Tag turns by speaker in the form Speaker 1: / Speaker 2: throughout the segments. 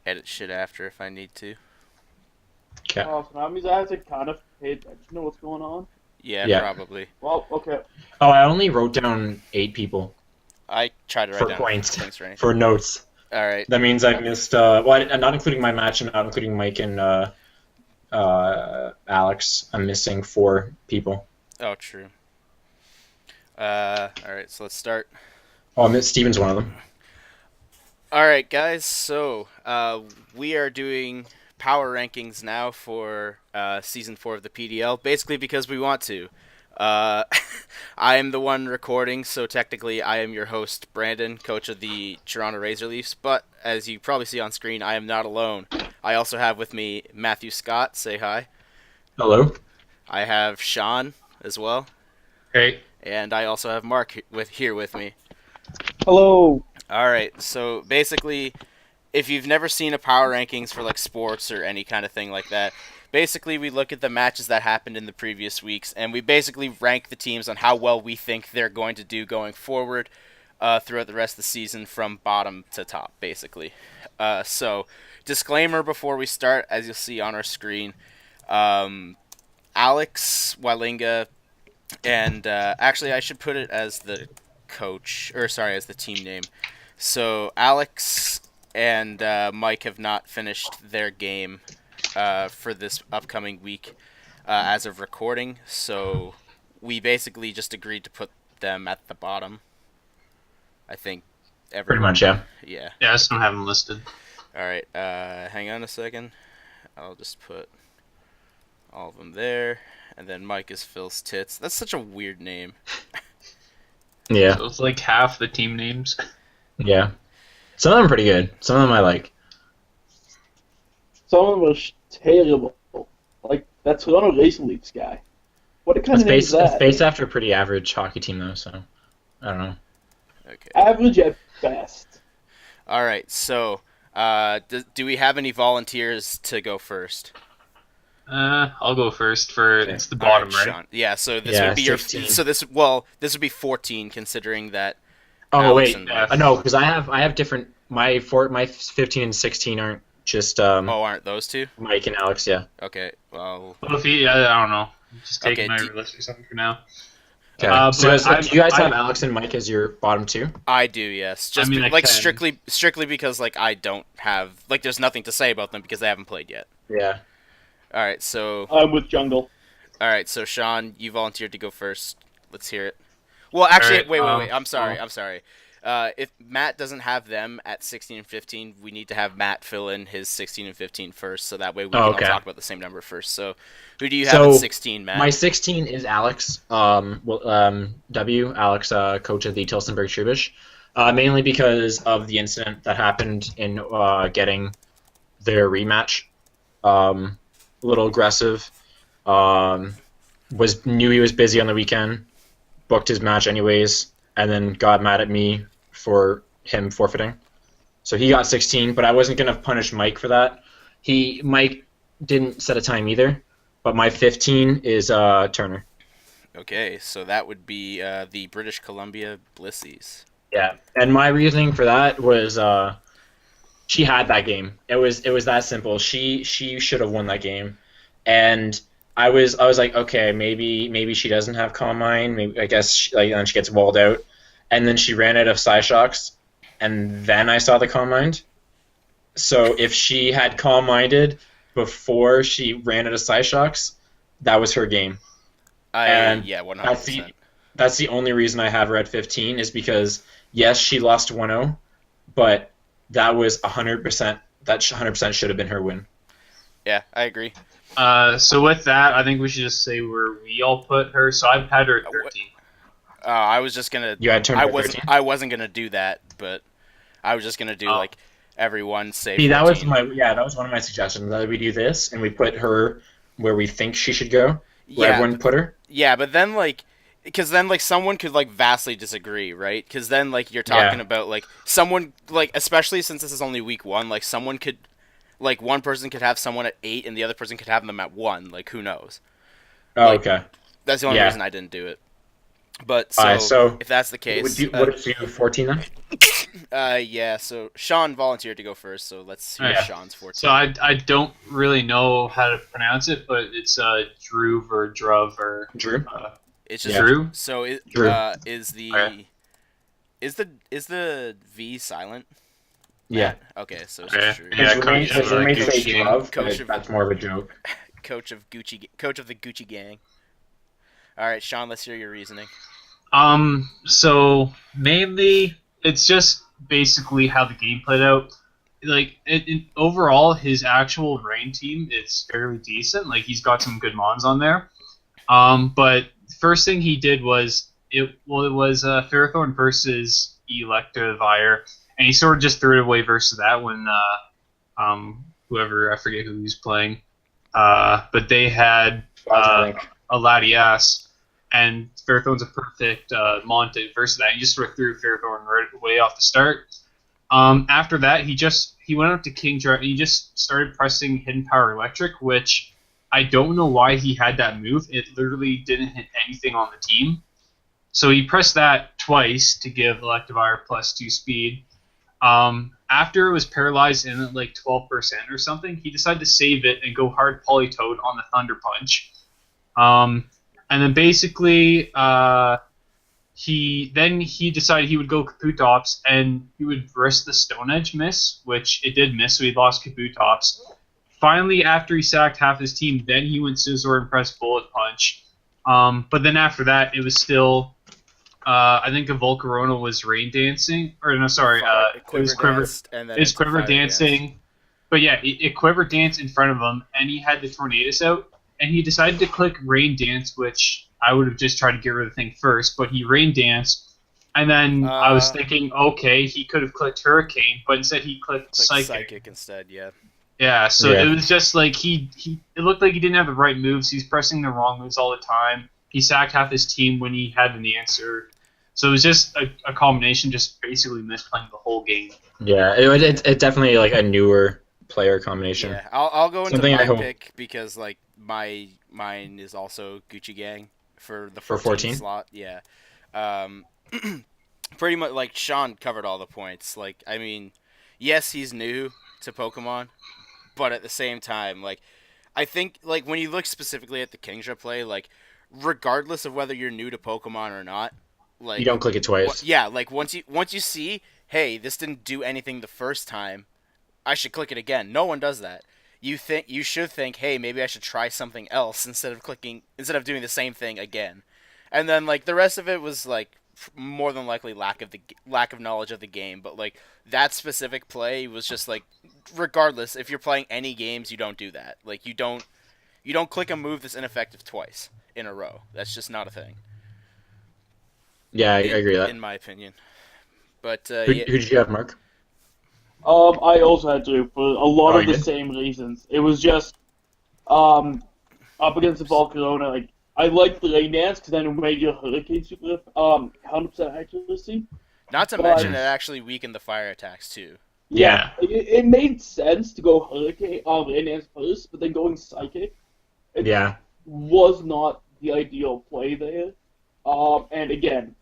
Speaker 1: edit shit after if I need to.
Speaker 2: Okay.
Speaker 3: Oh, so that means I have to kind of pay attention to what's going on.
Speaker 1: Yeah,
Speaker 2: Yeah.
Speaker 1: probably.
Speaker 3: Well, okay.
Speaker 2: Oh, I only wrote down 8 people
Speaker 1: I try to write
Speaker 2: for
Speaker 1: down
Speaker 2: points
Speaker 1: points for anything.
Speaker 2: for notes.
Speaker 1: All right.
Speaker 2: That means I missed. Not including my match and not including Mike and Alex. I'm missing 4 people.
Speaker 1: Oh, true. All right. So let's start.
Speaker 2: Oh, I missed Steven's one of them.
Speaker 1: All right, guys. So we are doing power rankings now for season 4 of the PDL, basically because we want to. Uh, I am the one recording, so technically I am your host, Brandon, coach of the Toronto Razor Leafs. But as you probably see on screen, I am not alone. I also have with me Matthew Scott. Say hi.
Speaker 2: Hello.
Speaker 1: I have Sean as well,
Speaker 4: Hey.
Speaker 1: and I also have Mark here with me.
Speaker 3: Hello.
Speaker 1: All right. So basically, if you've never seen a power rankings for like sports or any kind of thing like that, basically we look at the matches that happened in the previous weeks and we basically rank the teams on how well we think they're going to do going forward throughout the rest of the season from bottom to top, basically. So, disclaimer before we start, as you'll see on our screen, um, Alex Walinga, and actually I should put it as the coach, or sorry, as the team name. So, Alex and Mike have not finished their game for this upcoming week as of recording, so we basically just agreed to put them at the bottom. I think
Speaker 2: Pretty
Speaker 1: everyone.
Speaker 2: much, yeah.
Speaker 1: Yeah.
Speaker 4: Yeah, I just don't have them listed.
Speaker 1: All right. Hang on a second. I'll just put all of them there, and then Mike is Phil's tits. That's such a weird name.
Speaker 2: Yeah.
Speaker 4: So it's like half the team names.
Speaker 2: Yeah. Some of them are pretty good. Some of them I like.
Speaker 3: Someone was terrible. Like that Toronto Racing Leafs guy. What kind
Speaker 2: It's
Speaker 3: of name is
Speaker 2: based, it's
Speaker 3: that?
Speaker 2: based after a pretty average hockey team, though, so I don't know.
Speaker 1: Okay.
Speaker 3: Average at best.
Speaker 1: All right. So, do we have any volunteers to go first?
Speaker 4: I'll go first for
Speaker 2: Okay.
Speaker 4: it's the
Speaker 1: All
Speaker 4: bottom,
Speaker 1: right,
Speaker 4: right?
Speaker 1: Sean. Yeah. So this
Speaker 2: Yeah,
Speaker 1: would be your.
Speaker 2: 16.
Speaker 1: So this would be 14, considering that.
Speaker 2: Oh
Speaker 1: Alex
Speaker 2: wait,
Speaker 1: and
Speaker 4: Mike.
Speaker 2: no, because I have different. My 15 and 16 aren't just
Speaker 1: Oh, aren't those two?
Speaker 2: Mike and Alex. Yeah.
Speaker 1: Okay. Well.
Speaker 4: Well, if he, I don't know. Just take
Speaker 1: Okay,
Speaker 4: my
Speaker 1: do-
Speaker 4: list or something for now.
Speaker 2: Okay.
Speaker 4: But
Speaker 2: Do you guys have
Speaker 4: I-
Speaker 2: Alex and Mike as your bottom 2?
Speaker 1: I do, yes. Just
Speaker 4: I
Speaker 1: like
Speaker 4: can.
Speaker 1: strictly because like I don't have like there's nothing to say about them because they haven't played yet.
Speaker 2: Yeah.
Speaker 1: All right, so
Speaker 3: I'm with Jungle.
Speaker 1: Sean, you volunteered to go first. Let's hear it. Well, actually,
Speaker 4: All right,
Speaker 1: wait. I'm sorry.
Speaker 4: well-
Speaker 1: I'm sorry. If Matt doesn't have them at 16 and 15, we need to have Matt fill in his 16 and 15 first, so that way we can all
Speaker 2: okay.
Speaker 1: talk about the same number first. So, who do you have
Speaker 2: So,
Speaker 1: at 16, Matt?
Speaker 2: My 16 is Alex. Alex, coach of the Tilsonburg Trubish. Mainly because of the incident that happened in getting their rematch. A little aggressive. Knew he was busy on the weekend, booked his match anyways, and then got mad at me for him forfeiting. So he got 16, but I wasn't gonna punish Mike for that. Mike didn't set a time either, but my 15 is Turner.
Speaker 1: Okay, so that would be the British Columbia Blissies.
Speaker 2: Yeah, and my reasoning for that was she had that game. It was that simple. She should have won that game, and I was like, okay, maybe she doesn't have calm mind. Maybe I guess then she gets walled out, and then she ran out of side shocks, and then I saw the calm mind. So if she had calm minded before she ran out of side shocks, that was her game. And
Speaker 1: Yeah,
Speaker 2: That's
Speaker 1: 100%.
Speaker 2: that's the only reason I have her at 15 is because yes, she lost 1-0, but that was 100%. That 100% should have been her win.
Speaker 1: Yeah, I agree.
Speaker 4: So with that, I think we should just say where we all put her. So I've had her at 13.
Speaker 1: I was just gonna.
Speaker 2: You had Turner
Speaker 1: I
Speaker 2: at
Speaker 1: wasn't.
Speaker 2: 13?
Speaker 1: I wasn't gonna do that, but I was just gonna do
Speaker 4: Oh.
Speaker 1: like everyone say.
Speaker 2: See, that was
Speaker 1: 14.
Speaker 2: that was one of my suggestions that we do this and we put her where we think she should go, where
Speaker 1: Yeah,
Speaker 2: everyone put her.
Speaker 1: yeah, but then like, because then like someone could like vastly disagree, right? Because then like you're talking
Speaker 2: Yeah.
Speaker 1: about like someone like especially since this is only week one, like someone could like one person could have someone at 8 and the other person could have them at 1. Like who knows?
Speaker 2: Oh,
Speaker 1: Like,
Speaker 2: okay.
Speaker 1: That's the only
Speaker 2: Yeah.
Speaker 1: reason I didn't do it. But
Speaker 2: Alright, so
Speaker 1: if that's the case,
Speaker 2: what if you 14 then?
Speaker 1: yeah. So Sean volunteered to go first, so let's hear
Speaker 4: Yeah.
Speaker 1: Sean's 14.
Speaker 4: So I don't really know how to pronounce it, but it's Druv or Druv or
Speaker 2: Drew?
Speaker 1: It's
Speaker 2: Yeah.
Speaker 4: Drew.
Speaker 1: So
Speaker 2: Drew.
Speaker 1: is the
Speaker 4: Okay.
Speaker 1: is the V silent?
Speaker 2: Yeah.
Speaker 1: Okay, so it's
Speaker 4: Okay.
Speaker 1: just Drew.
Speaker 4: Yeah,
Speaker 2: His
Speaker 4: coach of
Speaker 2: roommate
Speaker 4: the
Speaker 2: say
Speaker 4: Gucci gang.
Speaker 2: Love,
Speaker 1: Coach
Speaker 2: but
Speaker 1: of-
Speaker 2: that's more of a joke.
Speaker 1: Coach of the Gucci gang. All right, Sean, let's hear your reasoning.
Speaker 4: So mainly, it's just basically how the game played out. Like, overall, his actual rain team is fairly decent. Like, he's got some good mons on there. But first thing he did was it was Fairthorn versus Electivire, and he sort of just threw it away versus that when whoever, I forget who he was playing, but they had
Speaker 2: I think.
Speaker 4: a Latias, and Fairthorn's a perfect Monte versus that. He just sort of threw Fairthorn right away off the start. After that, he went up to Kingdra and he just started pressing Hidden Power Electric, which I don't know why he had that move. It literally didn't hit anything on the team. So he pressed that twice to give Electivire +2 speed. After it was paralyzed in at like 12% or something, he decided to save it and go hard Polytoad on the Thunder Punch. And then basically, he decided he would go Kabutops and he would risk the Stone Edge miss, which it did miss, so he lost Kabutops. Finally, after he sacked half his team, then he went Scizor and pressed Bullet Punch. But then after that, it was still, I think a Volcarona was Rain Dancing, or no, sorry, it was Quiver.
Speaker 1: and then
Speaker 4: It's
Speaker 1: into
Speaker 4: Quiver
Speaker 1: Fire
Speaker 4: Dancing.
Speaker 1: Dance.
Speaker 4: But yeah, it Quiver Dance in front of him, and he had the Tornadus out, and he decided to click Rain Dance, which I would have just tried to get rid of the thing first, but he Rain Danced, and then I was thinking, okay, he could have clicked Hurricane, but instead he clicked
Speaker 1: Click
Speaker 4: Psychic.
Speaker 1: instead, yeah.
Speaker 4: Yeah, so
Speaker 2: Yeah.
Speaker 4: it was just like it looked like he didn't have the right moves. He's pressing the wrong moves all the time. He sacked half his team when he had an answer. So it was just a combination, just basically misplaying the whole game.
Speaker 2: Yeah, it's definitely like a newer player combination.
Speaker 1: Yeah, I'll go into
Speaker 2: Something I
Speaker 1: my
Speaker 2: hope-
Speaker 1: pick because like mine is also Gucci Gang for the
Speaker 2: For 14?
Speaker 1: slot. Yeah, pretty much like Sean covered all the points. Like I mean, yes, he's new to Pokemon, but at the same time, like I think like when you look specifically at the Kingdra play, like regardless of whether you're new to Pokemon or not, like
Speaker 2: You don't click it twice.
Speaker 1: yeah, like once you see, hey, this didn't do anything the first time, I should click it again. No one does that. You should think, hey, maybe I should try something else instead of doing the same thing again. And then like the rest of it was like more than likely lack of knowledge of the game, but like that specific play was just like regardless if you're playing any games, you don't do that. Like you don't click a move that's ineffective twice in a row. That's just not a thing.
Speaker 2: Yeah, I agree with that.
Speaker 1: In my opinion. But
Speaker 2: Who did you have, Mark?
Speaker 3: I also had to for a lot
Speaker 2: Oh,
Speaker 3: of
Speaker 2: you
Speaker 3: the
Speaker 2: did?
Speaker 3: same reasons. It was just up against the Volcarona. Like I liked the Rain Dance because then it made your Hurricane super 100% accuracy.
Speaker 1: not to
Speaker 3: But-
Speaker 1: mention it actually weakened the fire attacks too.
Speaker 4: Yeah.
Speaker 3: It made sense to go Hurricane Rain Dance first, but then going Psychic
Speaker 2: Yeah.
Speaker 3: was not the ideal play there. And again,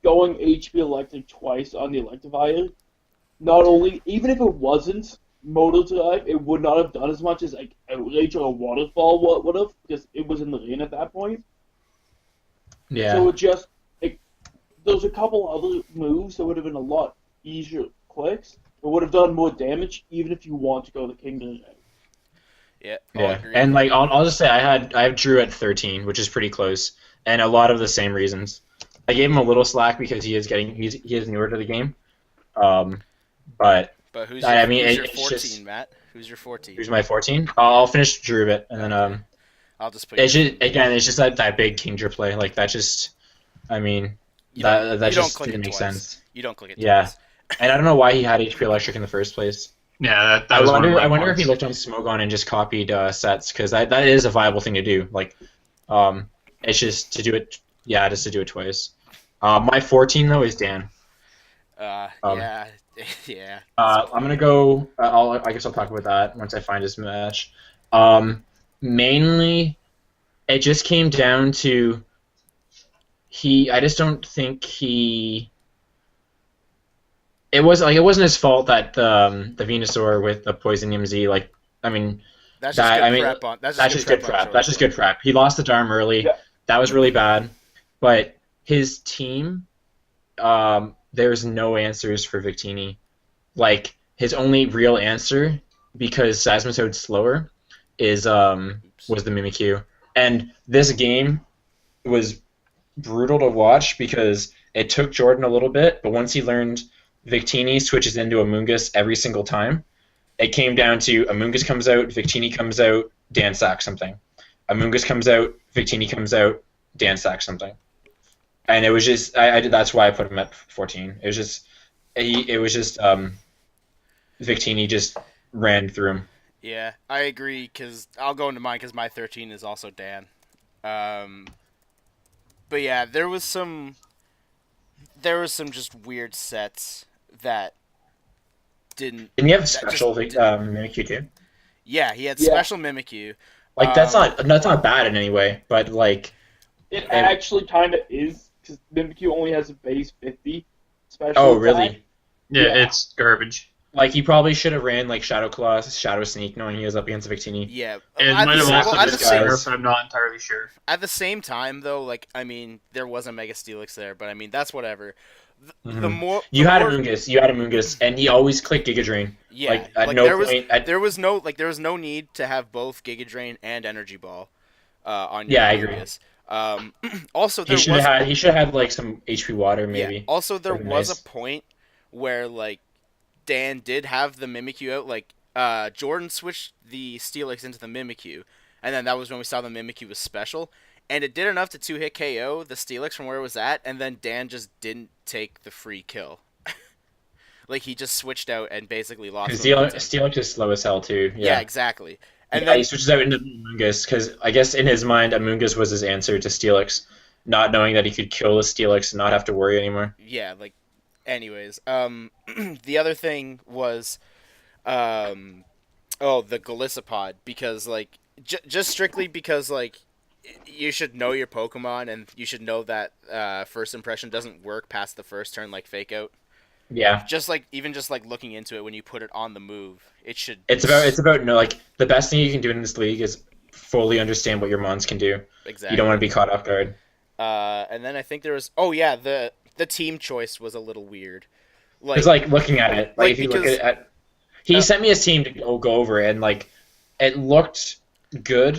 Speaker 3: going HP Electric twice on the Electivire, not only, even if it wasn't Motor Drive, it would not have done as much as like Outrage or a Waterfall would have, because it was in the rain at that point.
Speaker 2: Yeah.
Speaker 3: So it just, there's a couple other moves that would have been a lot easier clicks, but would have done more damage, even if you want to go the Kingdom route.
Speaker 1: Yeah. I'll
Speaker 2: Yeah,
Speaker 1: agree.
Speaker 2: and like I'll just say I have Drew at 13, which is pretty close, and a lot of the same reasons. I gave him a little slack because he is newer to the game, but
Speaker 1: But who's
Speaker 2: I
Speaker 1: your,
Speaker 2: mean,
Speaker 1: who's your
Speaker 2: it's
Speaker 1: 14,
Speaker 2: just-
Speaker 1: Matt? Who's your 14?
Speaker 2: who's my 14? I'll finish Drew a bit, and then
Speaker 1: I'll just put
Speaker 2: it's
Speaker 1: you.
Speaker 2: just again it's just that big Kingdra play like that just I mean
Speaker 1: You
Speaker 2: that
Speaker 1: don't-
Speaker 2: that
Speaker 1: you don't
Speaker 2: just
Speaker 1: click
Speaker 2: didn't
Speaker 1: it
Speaker 2: make
Speaker 1: twice.
Speaker 2: sense.
Speaker 1: You don't click it
Speaker 2: Yeah.
Speaker 1: twice.
Speaker 2: And I don't know why he had HP Electric in the first place.
Speaker 4: Yeah, that was one of my
Speaker 2: I wonder if he
Speaker 4: points.
Speaker 2: looked on Smogon and just copied sets because that is a viable thing to do. Like, it's just to do it. Yeah, just to do it twice. My 14 though is Dan.
Speaker 1: Yeah. Yeah.
Speaker 2: I'm gonna go. I guess I'll talk about that once I find his match. Mainly, it just came down to I just don't think he. It wasn't his fault that the Venusaur with the Poison MZ, like, I mean,
Speaker 1: That's just
Speaker 2: that
Speaker 1: good
Speaker 2: I mean
Speaker 1: prep on.
Speaker 2: that's just good prep.
Speaker 1: on
Speaker 2: That's just good prep. He lost the Darm early.
Speaker 3: Yeah.
Speaker 2: That was really bad. But his team, there's no answers for Victini. Like, his only real answer, because Seismistoad's slower, was the Mimikyu. And this game was brutal to watch because it took Jordan a little bit, but once he learned Victini switches into Amoonguss every single time, it came down to Amoonguss comes out, Victini comes out, Dan sacks something. Amoonguss comes out, Victini comes out, Dan sacks something. And it was just, that's why I put him at 14. It was just, Victini just ran through him.
Speaker 1: Yeah, I agree, because I'll go into mine because my 13 is also Dan. But yeah, there was some just weird sets that didn't.
Speaker 2: And you have
Speaker 1: that
Speaker 2: special
Speaker 1: just
Speaker 2: Mimikyu too?
Speaker 1: Yeah, he had
Speaker 3: Yeah.
Speaker 1: special Mimikyu.
Speaker 2: Like, that's not bad in any way, but like,
Speaker 3: It actually kind of is, because Mimikyu only has a base 50 special
Speaker 2: oh
Speaker 3: attack.
Speaker 2: really?
Speaker 4: Yeah,
Speaker 3: Yeah.
Speaker 4: it's garbage.
Speaker 2: Like, he probably should have ran like Shadow Claw, Shadow Sneak, knowing he was up against Victini.
Speaker 1: Yeah,
Speaker 4: It
Speaker 1: at
Speaker 4: might
Speaker 1: the
Speaker 4: have
Speaker 1: same-
Speaker 4: also
Speaker 1: well, at the
Speaker 4: been
Speaker 1: same-
Speaker 2: guys.
Speaker 4: Scarf, I'm not entirely sure.
Speaker 1: At the same time, though, like, I mean, there was a Mega Steelix there, but I mean, that's whatever. The
Speaker 2: Mhm.
Speaker 1: more
Speaker 2: You had Amoonguss, and he always clicked Giga Drain.
Speaker 1: yeah,
Speaker 2: Like, at no point.
Speaker 1: there was no need to have both Giga Drain and Energy Ball on your
Speaker 2: Yeah, I agree.
Speaker 1: Amoonguss. Also, there
Speaker 2: He should have had like some HP water maybe.
Speaker 1: Yeah. Also, there
Speaker 2: Would've been
Speaker 1: was
Speaker 2: nice.
Speaker 1: a point where like Dan did have the Mimikyu out. Like Jordan switched the Steelix into the Mimikyu, and then that was when we saw the Mimikyu was special, and it did enough to 2-hit KO the Steelix from where it was at, and then Dan just didn't take the free kill. Like, he just switched out and basically lost.
Speaker 2: Because
Speaker 1: momentum.
Speaker 2: Steelix is slow as hell too.
Speaker 1: Yeah, exactly. And
Speaker 2: Yeah,
Speaker 1: then
Speaker 2: he switches out into Amoonguss because I guess in his mind Amoonguss was his answer to Steelix, not knowing that he could kill the Steelix and not have to worry anymore.
Speaker 1: yeah, like, anyways, the other thing was, the Golisopod, because like just strictly because like you should know your Pokemon and you should know that first impression doesn't work past the first turn like Fake Out.
Speaker 2: Yeah.
Speaker 1: Just like looking into it when you put it on the move, it should.
Speaker 2: It's about like the best thing you can do in this league is fully understand what your mons can do.
Speaker 1: Exactly.
Speaker 2: You don't want to be caught off guard.
Speaker 1: And then I think there was the team choice was a little weird.
Speaker 2: It's like looking at it, like if you look
Speaker 1: because-
Speaker 2: at he sent me his team to go over it, and like it looked good.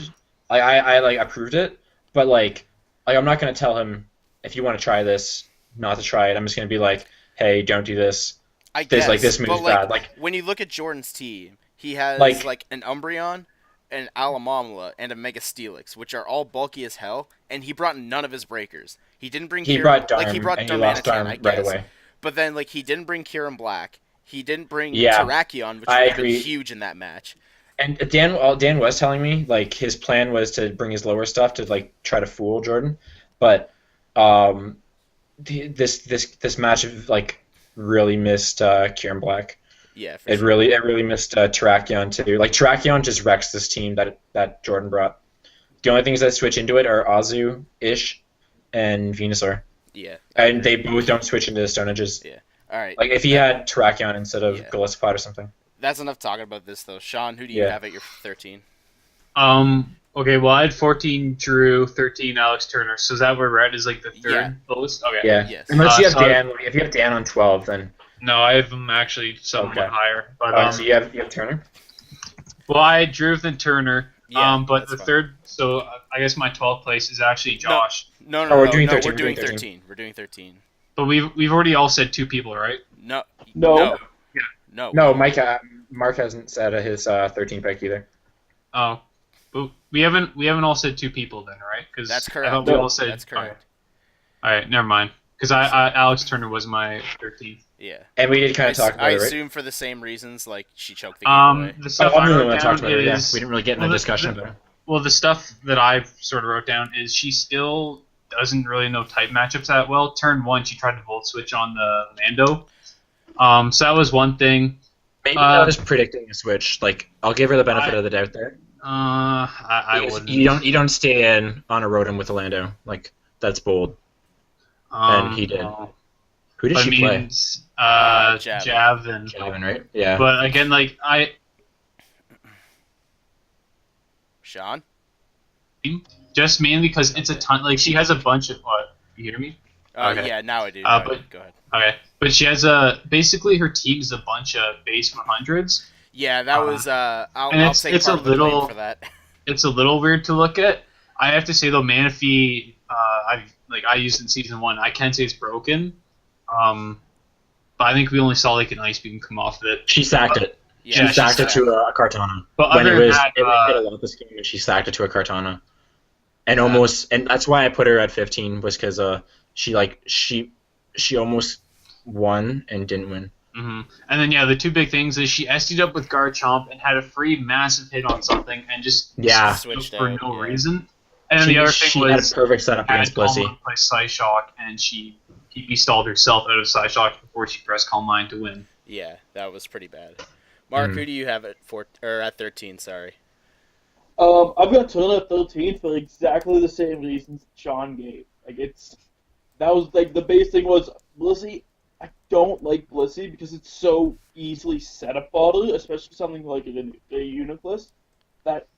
Speaker 2: I like approved it, but like I'm not gonna tell him if you want to try this, not to try it. I'm just gonna be like, hey, don't do this.
Speaker 1: I guess,
Speaker 2: this move's
Speaker 1: but like,
Speaker 2: bad. Like
Speaker 1: when you look at Jordan's team, he has
Speaker 2: Like-
Speaker 1: like an Umbreon, an Alamamla, and a Mega Steelix, which are all bulky as hell, and he brought none of his breakers. He didn't bring
Speaker 2: he
Speaker 1: Kieran,
Speaker 2: brought Darm,
Speaker 1: like he brought
Speaker 2: and he lost
Speaker 1: Darmanitan,
Speaker 2: Darm
Speaker 1: I
Speaker 2: right
Speaker 1: guess.
Speaker 2: away.
Speaker 1: But then like he didn't bring Kieran Black. He didn't bring
Speaker 2: Yeah,
Speaker 1: Terrakion, which
Speaker 2: I
Speaker 1: would have been
Speaker 2: agree.
Speaker 1: huge in that match.
Speaker 2: And Dan was telling me like his plan was to bring his lower stuff to like try to fool Jordan, but this match like really missed Kieran Black.
Speaker 1: Yeah, for
Speaker 2: It
Speaker 1: sure.
Speaker 2: really missed Terrakion too. Like Terrakion just wrecks this team that Jordan brought. The only things that switch into it are Azu, Ish, and Venusaur,
Speaker 1: Yeah.
Speaker 2: and they both don't switch into Stone Edges.
Speaker 1: Yeah. All right.
Speaker 2: Like if he had Terrakion instead of
Speaker 1: Yeah.
Speaker 2: Golisopod or something.
Speaker 1: That's enough talking about this though. Sean, who do you
Speaker 2: Yeah.
Speaker 1: have at your 13?
Speaker 4: Okay, well, I had 14 Drew, 13 Alex Turner. So is that where we're at? Is like the third
Speaker 1: Yeah.
Speaker 4: lowest? Okay.
Speaker 2: Yeah.
Speaker 1: Yes.
Speaker 2: Unless you have
Speaker 4: so I-
Speaker 2: Dan. If you have Dan on 12, then
Speaker 4: No, I have them actually somewhat
Speaker 2: Okay.
Speaker 4: higher. But
Speaker 2: so you have Turner.
Speaker 4: well, I had Drew and Turner.
Speaker 1: Yeah,
Speaker 4: But
Speaker 1: that's
Speaker 4: the
Speaker 1: fine.
Speaker 4: third, so I guess my 12th place is actually Josh.
Speaker 1: No,
Speaker 2: Oh, we're
Speaker 1: no,
Speaker 2: doing
Speaker 1: no,
Speaker 2: 13,
Speaker 1: we're doing
Speaker 2: 13.
Speaker 1: 13. We're doing 13.
Speaker 4: But we've already all said two people, right?
Speaker 1: No.
Speaker 3: No.
Speaker 1: No.
Speaker 4: Yeah.
Speaker 1: No.
Speaker 2: No, Mark hasn't said his 13 pick either.
Speaker 4: Oh, but we haven't all said two people then, right? Because
Speaker 1: That's
Speaker 4: I
Speaker 1: correct.
Speaker 4: thought we
Speaker 3: No,
Speaker 4: all said.
Speaker 1: That's correct.
Speaker 4: All right, never mind. Because I Alex Turner was my 13th.
Speaker 1: Yeah.
Speaker 2: And we did kind of talk about
Speaker 1: I
Speaker 2: it, right?
Speaker 1: assume for the same reasons, like she choked the game away.
Speaker 4: The stuff
Speaker 2: Oh,
Speaker 4: I
Speaker 2: we
Speaker 4: wrote
Speaker 2: talked
Speaker 4: down
Speaker 2: about it. Yeah,
Speaker 4: is
Speaker 2: we didn't really get in
Speaker 4: well,
Speaker 2: a
Speaker 4: the-
Speaker 2: discussion
Speaker 4: the-
Speaker 2: about it.
Speaker 4: well, the stuff that I sort of wrote down is she still doesn't really know type matchups that well. Turn 1, she tried to volt switch on the Lando. So that was one thing.
Speaker 2: Maybe not just predicting a switch. Like I'll give her the benefit
Speaker 4: I-
Speaker 2: of the doubt there.
Speaker 4: I
Speaker 2: Because
Speaker 4: wouldn't.
Speaker 2: you don't stay in on a Rotom with a Lando. Like that's bold. And he did.
Speaker 4: No.
Speaker 2: Who did
Speaker 4: But I
Speaker 2: she
Speaker 4: mean,
Speaker 2: play?
Speaker 1: Javin.
Speaker 4: Javin.
Speaker 2: Gavin, right? Yeah.
Speaker 4: But again, like
Speaker 1: Sean?
Speaker 4: just mainly because it's a ton. Like she has a bunch of what? You hear me? Okay.
Speaker 1: Yeah, now I do.
Speaker 4: But
Speaker 1: Go ahead.
Speaker 4: okay, but she has basically her team's a bunch of base 100s.
Speaker 1: Yeah, that was. I'll
Speaker 4: and
Speaker 1: take
Speaker 4: it's
Speaker 1: part
Speaker 4: a
Speaker 1: of the blame
Speaker 4: little-
Speaker 1: for that.
Speaker 4: It's a little weird to look at. I have to say though, Manaphy, I used in season 1. I can't say it's broken. But I think we only saw like an ice beam come off of it.
Speaker 2: She sacked it.
Speaker 1: Yeah,
Speaker 2: She sacked it to a Cartana.
Speaker 4: But
Speaker 2: When
Speaker 4: other
Speaker 2: it was
Speaker 4: than that,
Speaker 2: it hit a lot this game, and she sacked it to a Cartana. And and that's why I put her at 15 was because she almost won and didn't win.
Speaker 4: And then the two big things is she SD'd up with Garchomp and had a free massive hit on something and just
Speaker 1: switched
Speaker 4: for
Speaker 1: out,
Speaker 4: no
Speaker 1: yeah.
Speaker 4: reason. And then the other thing
Speaker 2: she
Speaker 4: was
Speaker 2: had a perfect setup against Blissey.
Speaker 4: Play Psyshock and she stalled herself out of Psyshock before she pressed Calm Mind to win.
Speaker 1: Yeah, that was pretty bad. Mark, who do you have at 13? Sorry.
Speaker 3: I've got Turner at 13 for exactly the same reasons Sean gave. That was the base thing was Blissey. I don't like Blissey because it's so easily set up for her, especially something like a Uniclus that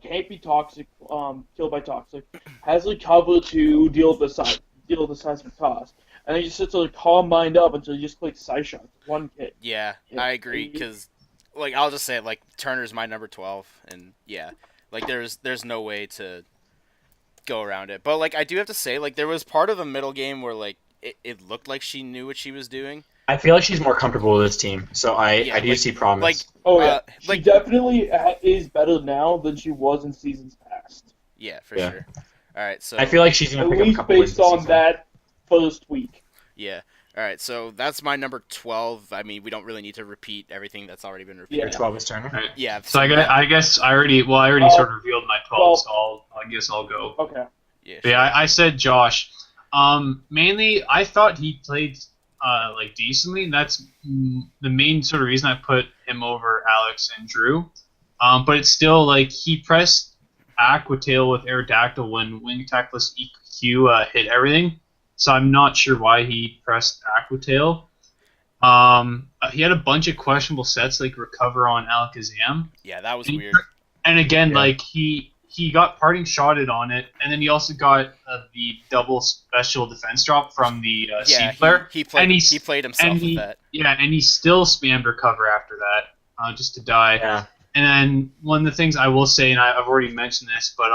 Speaker 3: can't be toxic, killed by toxic, has the cover to deal with the seismic toss, and then you just sit to calm mind up until you just click Psyshock, one hit.
Speaker 1: Yeah, I agree because, I'll just say it, Turner's my number 12, and yeah, there's no way to go around it. But I do have to say, there was part of the middle game where it looked like she knew what she was doing.
Speaker 2: I feel like she's more comfortable with this team, so I do see promise.
Speaker 3: She definitely is better now than she was in seasons past.
Speaker 1: Yeah, for sure. All right, so
Speaker 2: I feel like she's gonna pick up a couple wins
Speaker 3: based
Speaker 2: this
Speaker 3: on
Speaker 2: season.
Speaker 3: that first week.
Speaker 1: Yeah. All right, so that's my number 12. I mean, we don't really need to repeat everything that's already been repeated.
Speaker 2: Your 12 is Turner.
Speaker 4: Right.
Speaker 1: Yeah.
Speaker 4: So I guess I already sort of revealed my 12, so I guess I'll go.
Speaker 3: Okay.
Speaker 1: Yeah.
Speaker 4: But yeah, I said Josh. Mainly, I thought he played decently, and that's the main sort of reason I put him over Alex and Drew. But it's still he pressed Aquatail with Aerodactyl when Wing Tactless EQ hit everything. So I'm not sure why he pressed Aquatail. He had a bunch of questionable sets like Recover on Alakazam.
Speaker 1: Yeah, that was weird.
Speaker 4: And again, he got Parting Shotted on it, and then he also got the double special defense drop from the Seed Flare.
Speaker 1: He played himself with that.
Speaker 4: Yeah, and he still spammed Recover after that, just to die.
Speaker 2: Yeah.
Speaker 4: And then one of the things I will say, and I've already mentioned this, but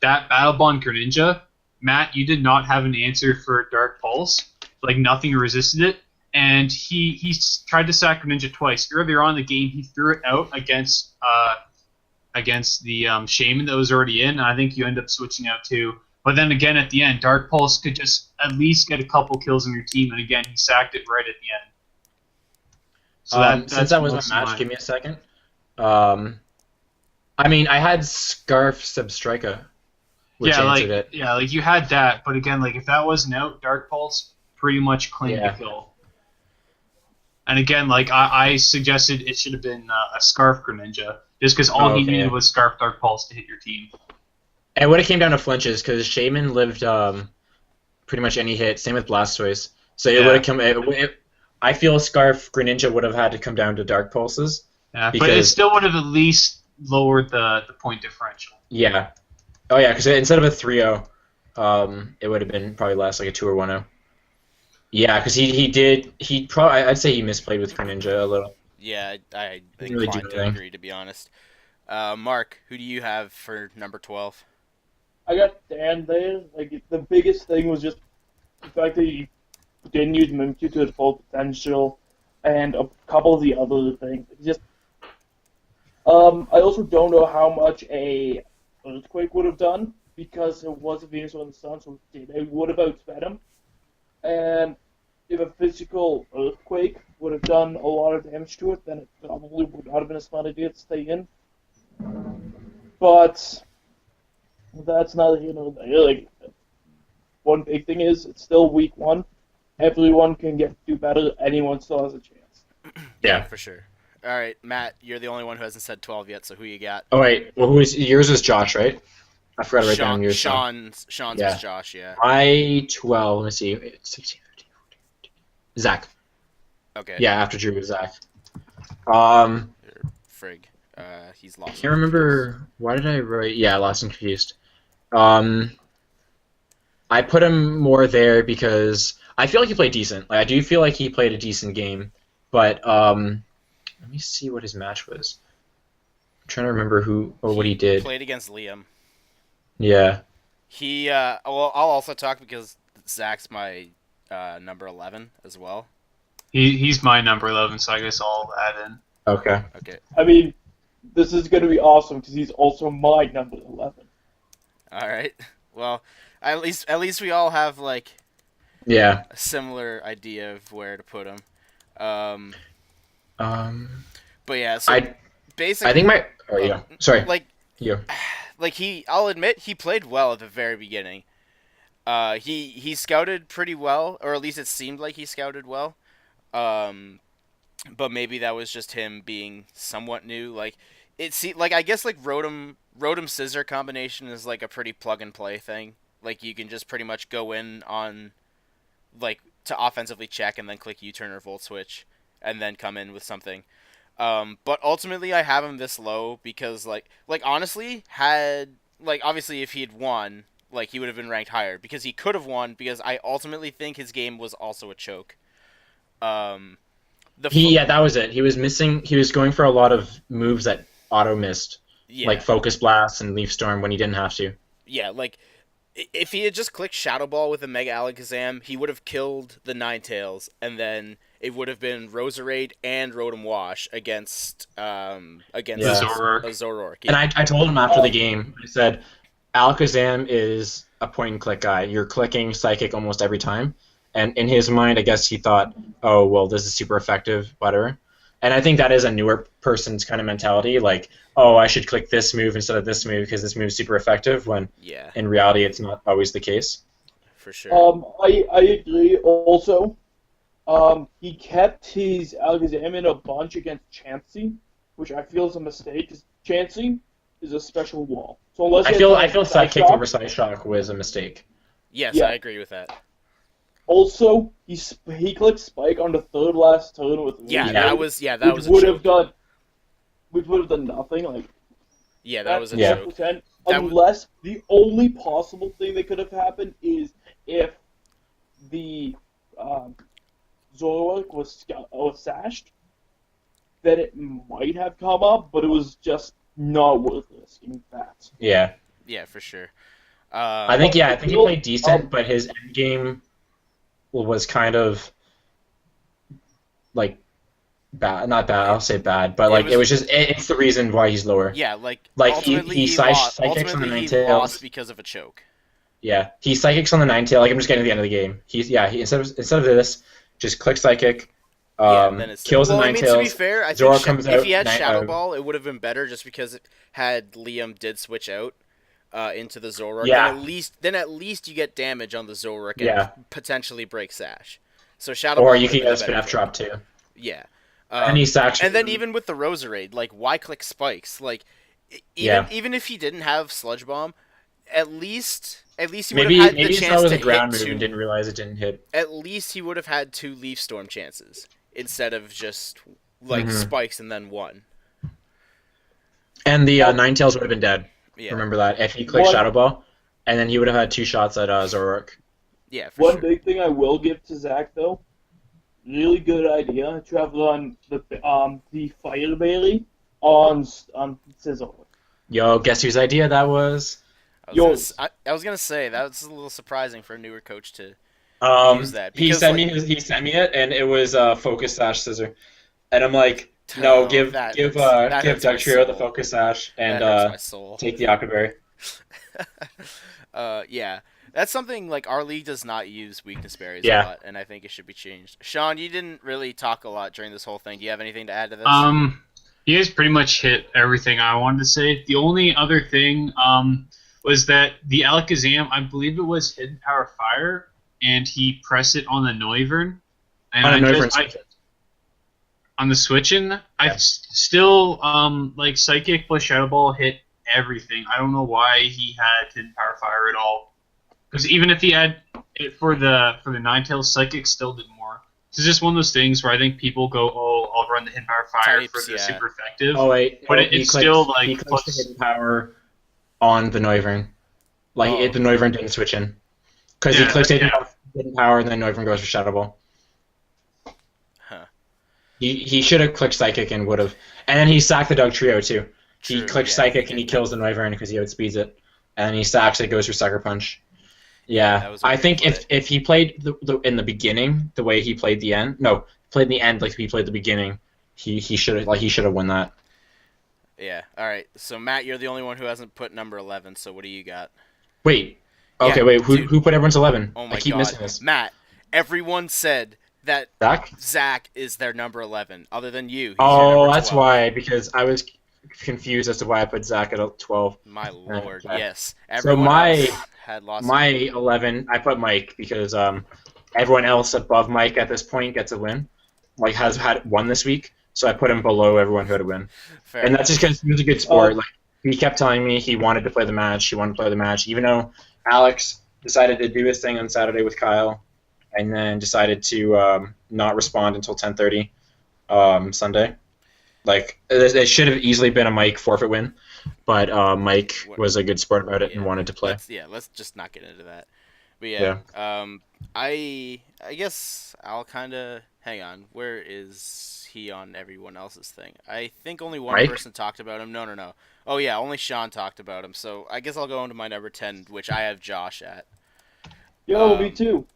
Speaker 4: that Battle Bond Greninja, Matt, you did not have an answer for Dark Pulse. Nothing resisted it. And he tried to sack Greninja twice. Earlier on in the game, he threw it out against the Shaman that was already in, and I think you end up switching out too. But then again, at the end, Dark Pulse could just at least get a couple kills on your team, and again, he sacked it right at the end. So
Speaker 2: since that was my match, give me a second. I mean, I had Scarf Substrika, which answered it.
Speaker 4: Yeah, you had that, but again, if that wasn't out, Dark Pulse pretty much claimed the kill. And again, I suggested it should have been a Scarf Greninja, just because all he needed was Scarf Dark Pulse to hit your team.
Speaker 2: And when it came down to flinches, because Shaman lived pretty much any hit, same with Blastoise. So it would have come. I feel Scarf Greninja would have had to come down to Dark Pulses.
Speaker 4: Yeah, but it still would have at least lowered the point differential.
Speaker 2: Yeah. Oh yeah, because instead of a 3-0, it would have been probably less, like a 2 or 1-0. Yeah, because I'd say he misplayed with Greninja a little.
Speaker 1: Yeah, I think
Speaker 2: really
Speaker 1: inclined to agree, to be honest. Mark, who do you have for number 12?
Speaker 3: I got Dan there. The biggest thing was just the fact that he didn't use Mimikyu to its full potential, and a couple of the other things. I also don't know how much a Earthquake would have done, because it was a Venus on the Sun, so it would have outsped him. And if a physical Earthquake would have done a lot of damage to it, then it probably would not have been a smart idea to stay in. But that's not, one big thing is, it's still week 1. Everyone can do better. Anyone still has a chance.
Speaker 2: Yeah,
Speaker 1: for sure. All right, Matt, you're the only one who hasn't said 12 yet, so who you got?
Speaker 2: Oh wait, well yours is Josh, right? I forgot to write down yours.
Speaker 1: Sean's
Speaker 2: Yeah.
Speaker 1: was Josh, yeah.
Speaker 2: My 12. Let me see. 16, 15, 14. Zach.
Speaker 1: Okay.
Speaker 2: Yeah, after Drew was Zach.
Speaker 1: Frig. He's lost.
Speaker 2: I can't remember. Why did I write? Yeah, lost and confused. I put him more there because I feel like he played decent. Like I do feel like he played a decent game, but let me see what his match was. I'm trying to remember what he did.
Speaker 1: Played against Liam.
Speaker 2: Yeah.
Speaker 1: He. Well, I'll also talk because Zach's my number 11 as well.
Speaker 4: He's my number 11, so I guess I'll add in.
Speaker 2: Okay.
Speaker 1: Okay.
Speaker 3: I mean, this is going to be awesome because he's also my number 11.
Speaker 1: All right. Well, at least we all have like
Speaker 2: Yeah.
Speaker 1: a similar idea of where to put him. But yeah, so basically,
Speaker 2: I think my. Oh yeah. Sorry.
Speaker 1: like
Speaker 2: You.
Speaker 1: I'll admit he played well at the very beginning. He scouted pretty well, or at least it seemed like he scouted well. But maybe that was just him being somewhat new. Like I guess like Rotom Scissor combination is like a pretty plug and play thing. Like you can just pretty much go in on like to offensively check and then click U-turn or Volt Switch and then come in with something. But ultimately I have him this low because like honestly obviously if he had won, like he would have been ranked higher because he could have won because I ultimately think his game was also a choke.
Speaker 2: That was it. He was missing. He was going for a lot of moves that auto missed, like Focus Blast and Leaf Storm when he didn't have to.
Speaker 1: Yeah, like if he had just clicked Shadow Ball with a Mega Alakazam, he would have killed the Ninetales, and then it would have been Roserade and Rotom Wash against Zoroark. Yeah.
Speaker 2: And I told him after the game, I said, Alakazam is a point and click guy. You're clicking Psychic almost every time. And in his mind, I guess he thought, oh, well, this is super effective, whatever. And I think that is a newer person's kind of mentality, like, oh, I should click this move instead of this move because this move is super effective, when in reality it's not always the case.
Speaker 1: For sure.
Speaker 3: I agree also. He kept his Alakazam in a bunch against Chansey, which I feel is a mistake, because Chansey is a special wall. So unless
Speaker 2: I feel Sidekick over Psyshock was a mistake.
Speaker 1: Yes, yeah. I agree with that.
Speaker 3: Also, he clicked Spike on the third last turn with
Speaker 1: that was a
Speaker 3: joke. Which would have done nothing. Like
Speaker 1: that was a joke.
Speaker 3: Unless the only possible thing that could have happened is if the Zoroark was sashed, then it might have come up, but it was just not worth risking that.
Speaker 2: Yeah.
Speaker 1: Yeah, for sure.
Speaker 2: I think he played decent, but his end game was kind of like bad. Not bad. I'll say bad, but like it's the reason why he's lower.
Speaker 1: Yeah, like
Speaker 2: he psychics on the Ninetales.
Speaker 1: Lost because of a choke.
Speaker 2: Yeah, he psychics on the Ninetale. Like I'm just getting to the end of the game. He instead of this, just click psychic. Kills the Ninetales. I mean, to
Speaker 1: be fair, I
Speaker 2: Zora
Speaker 1: think
Speaker 2: comes
Speaker 1: if
Speaker 2: out,
Speaker 1: he had Shadow Ball, it would have been better just because it had Liam did switch out into the Zoroark.
Speaker 2: Yeah.
Speaker 1: Then at least you get damage on the Zoroark and potentially break Sash. So Shadow
Speaker 2: or
Speaker 1: Ball
Speaker 2: you can get a spin-off drop too.
Speaker 1: Yeah.
Speaker 2: And he's actually...
Speaker 1: And then even with the Roserade, like why click spikes? Like even if he didn't have Sludge Bomb, at least he would have had the chance to hit
Speaker 2: ground move and didn't realize it didn't hit.
Speaker 1: At least he would have had 2 Leaf Storm chances instead of just like spikes and then 1.
Speaker 2: And the Ninetales would have been dead.
Speaker 1: Yeah.
Speaker 2: Remember that if he clicked Shadow Ball, and then he would have had 2 shots at Zoroark.
Speaker 1: Yeah. For
Speaker 3: One big thing I will give to Zach though, really good idea to have on the Fire Berry on Scissor.
Speaker 2: Yo, guess whose idea that was?
Speaker 1: I was gonna say that was a little surprising for a newer coach to use that.
Speaker 2: He sent me it, and it was Focus Sash Scissor, and I'm like, no, give Doug Trio the Focus Sash and take the Aquaberry.
Speaker 1: Yeah, that's something like our league does not use weakness berries a lot, and I think it should be changed. Sean, you didn't really talk a lot during this whole thing. Do you have anything to add to this?
Speaker 4: You guys pretty much hit everything I wanted to say. The only other thing was that the Alakazam, I believe it was Hidden Power Fire, and he pressed it on the Noivern. And on the switch-in, I still like Psychic plus Shadow Ball hit everything. I don't know why he had Hidden Power Fire at all. Because even if he had it for the Ninetales, Psychic still did more. It's just one of those things where I think people go, "Oh, I'll run the Hidden Power Fire
Speaker 1: Types,
Speaker 4: for the
Speaker 1: yeah.
Speaker 4: super effective."
Speaker 2: Oh wait,
Speaker 4: But
Speaker 2: no,
Speaker 4: it's still like
Speaker 2: he clicks
Speaker 4: plus.
Speaker 2: the hidden power on the Noivern. Like
Speaker 1: Oh.
Speaker 2: the Noivern didn't switch in because he
Speaker 4: Yeah,
Speaker 2: clicks
Speaker 4: yeah.
Speaker 2: hidden power and then Noivern goes for Shadow Ball.
Speaker 1: Huh.
Speaker 2: He should have clicked Psychic and would have, and then he sacked the Dog Trio too. He
Speaker 1: True,
Speaker 2: clicks
Speaker 1: yeah,
Speaker 2: Psychic
Speaker 1: he
Speaker 2: and he
Speaker 1: did.
Speaker 2: kills the Noivern because he outspeeds it, and he sacks it, goes for Sucker Punch. Yeah,
Speaker 1: that was a
Speaker 2: I
Speaker 1: weird
Speaker 2: think
Speaker 1: play.
Speaker 2: if he played in the beginning the way he played the end, played in the end like he played the beginning, he should have won that.
Speaker 1: Yeah. All right. So Matt, you're the only one who hasn't put number 11. So what do you got?
Speaker 2: Wait,
Speaker 1: Yeah,
Speaker 2: okay, wait,
Speaker 1: dude.
Speaker 2: who put everyone's 11?
Speaker 1: Oh my
Speaker 2: I keep
Speaker 1: god,
Speaker 2: missing this.
Speaker 1: Matt. Everyone said that
Speaker 2: Zach?
Speaker 1: Zach is their number 11, other than you. He's your
Speaker 2: Oh,
Speaker 1: number
Speaker 2: that's
Speaker 1: 12.
Speaker 2: why, because I was confused as to why I put Zach at 12.
Speaker 1: My lord,
Speaker 2: Okay.
Speaker 1: yes.
Speaker 2: So
Speaker 1: Everyone
Speaker 2: my
Speaker 1: else had lost.
Speaker 2: my 11, I put Mike because everyone else above Mike at this point gets a win, like has had one this week. So I put him below everyone who had a win,
Speaker 1: Fair
Speaker 2: and
Speaker 1: enough.
Speaker 2: that's just because he was a good sport. Like he kept telling me he wanted to play the match, even though Alex decided to do his thing on Saturday with Kyle, and then decided to not respond until 10:30 Sunday. Like it should have easily been a Mike forfeit win, but Mike was a good sport about it and wanted to play.
Speaker 1: Let's just not get into that. But yeah. I guess I'll kind of hang on. Where is he on everyone else's thing? I think only one
Speaker 2: Mike?
Speaker 1: person talked about him. No. Oh yeah, only Sean talked about him. So I guess I'll go into my number 10, which I have Josh at.
Speaker 3: Yo, me too.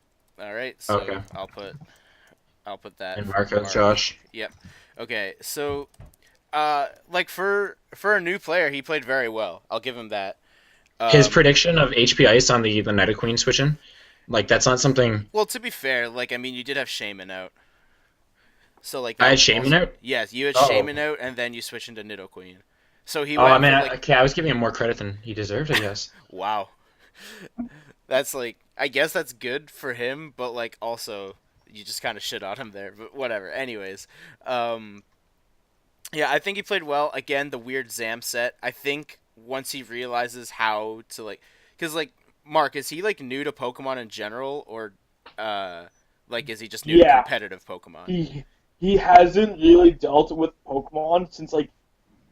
Speaker 1: All right, so
Speaker 2: Okay.
Speaker 1: I'll put that.
Speaker 2: And
Speaker 1: for
Speaker 2: Mark has
Speaker 1: Mark.
Speaker 2: Josh.
Speaker 1: Yep. Okay, so like for a new player, he played very well. I'll give him that.
Speaker 2: His prediction of HP Ice on the Night Queen switching, like that's not something.
Speaker 1: Well, to be fair, like I mean, you did have Shaman out. So like
Speaker 2: I had
Speaker 1: that was
Speaker 2: Shaman
Speaker 1: also-
Speaker 2: out?
Speaker 1: Yes, you had
Speaker 2: Oh.
Speaker 1: Shaman out, and then you switched into Nidoqueen. So he
Speaker 2: Oh
Speaker 1: went
Speaker 2: man,
Speaker 1: for, like,
Speaker 2: okay, I was giving him more credit than he deserved, I guess.
Speaker 1: wow. That's like, I guess that's good for him, but like also you just kind of shit on him there. But whatever. Anyways, yeah, I think he played well. Again, the weird Zam set. I think once he realizes how to like, because like Mark, is he like new to Pokemon in general, or like is he just new to
Speaker 3: Yeah.
Speaker 1: competitive Pokemon?
Speaker 3: He hasn't really dealt with Pokemon since like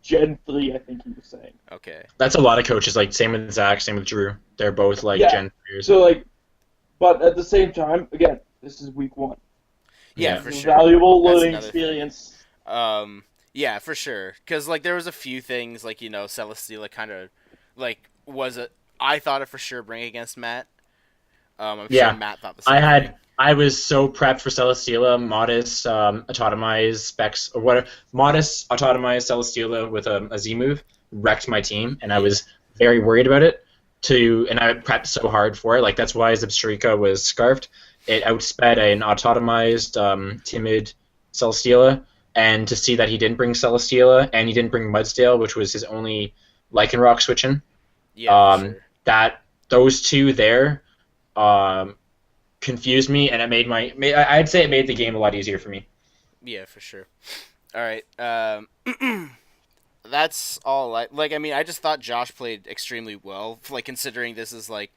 Speaker 3: Gen 3, I think he was saying.
Speaker 1: Okay.
Speaker 2: That's a lot of coaches. Like same with Zach, same with Drew. They're both like
Speaker 3: Yeah.
Speaker 2: Gen 3s.
Speaker 3: So like, but at the same time, again, this is week 1.
Speaker 1: Yeah,
Speaker 2: Yeah.
Speaker 1: for sure.
Speaker 3: Valuable
Speaker 1: That's
Speaker 3: learning
Speaker 1: another
Speaker 3: experience.
Speaker 1: Yeah, for sure. Because like there was a few things like Celesteela kind of like I thought it for sure bring against Matt. I'm
Speaker 2: Yeah.
Speaker 1: sure Matt thought the same thing.
Speaker 2: I was so prepped for Celesteela, Modest, Autotomized, Specs, or whatever. Modest, Autotomized Celesteela with a Z move wrecked my team, and I was very worried about it. And I prepped so hard for it. Like that's why Zebstrika was scarfed. It outsped an Autotomized, timid Celesteela, and to see that he didn't bring Celesteela and he didn't bring Mudsdale, which was his only Lycanroc switching.
Speaker 1: Yeah, for sure.
Speaker 2: That those two there confused me, and I'd say it made the game a lot easier for me.
Speaker 1: Yeah, for sure. All right. That's all. I mean, I just thought Josh played extremely well, like considering this is like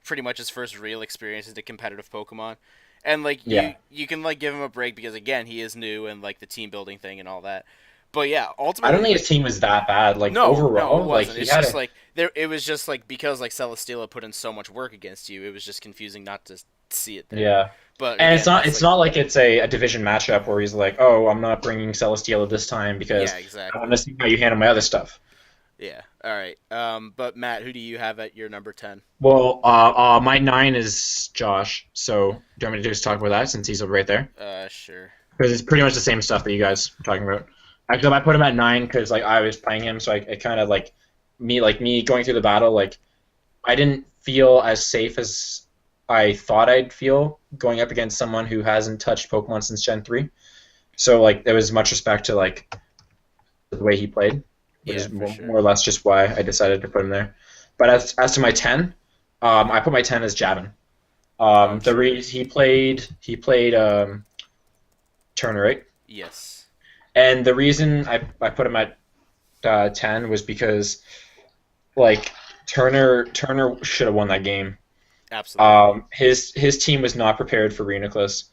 Speaker 1: pretty much his first real experience into competitive Pokemon, and like
Speaker 2: Yeah.
Speaker 1: you can like give him a break because again he is new and like the team building thing and all that. But yeah, ultimately
Speaker 2: I don't think his team was that bad. Like
Speaker 1: no,
Speaker 2: overall,
Speaker 1: it
Speaker 2: like
Speaker 1: wasn't.
Speaker 2: he
Speaker 1: It's
Speaker 2: had
Speaker 1: just like there. It was just like because like Celesteela put in so much work against you, it was just confusing not to see it there.
Speaker 2: yeah.
Speaker 1: But
Speaker 2: And
Speaker 1: again,
Speaker 2: it's not
Speaker 1: that's,
Speaker 2: it's not like it's a division matchup where he's like, oh, I'm not bringing Celesteela this time because
Speaker 1: yeah,
Speaker 2: I
Speaker 1: exactly.
Speaker 2: want to see how you handle my other stuff.
Speaker 1: Yeah. All right. But Matt, who do you have at your number 10?
Speaker 2: Well, my 9 is Josh. So do you want me to just talk about that since he's right there?
Speaker 1: Sure.
Speaker 2: Because it's pretty much the same stuff that you guys were talking about. Actually, I put him at 9 because like I was playing him, so I kind of like me going through the battle. Like I didn't feel as safe as I thought I'd feel going up against someone who hasn't touched Pokemon since Gen 3. So like there was much respect to like the way he played, which is
Speaker 1: for sure.
Speaker 2: more or less just why I decided to put him there. But as to my 10, I put my 10 as Javin. The reason he played Turner, right?
Speaker 1: Yes.
Speaker 2: And the reason I put him at 10 was because like Turner should have won that game.
Speaker 1: Absolutely.
Speaker 2: His team was not prepared for Reuniclus,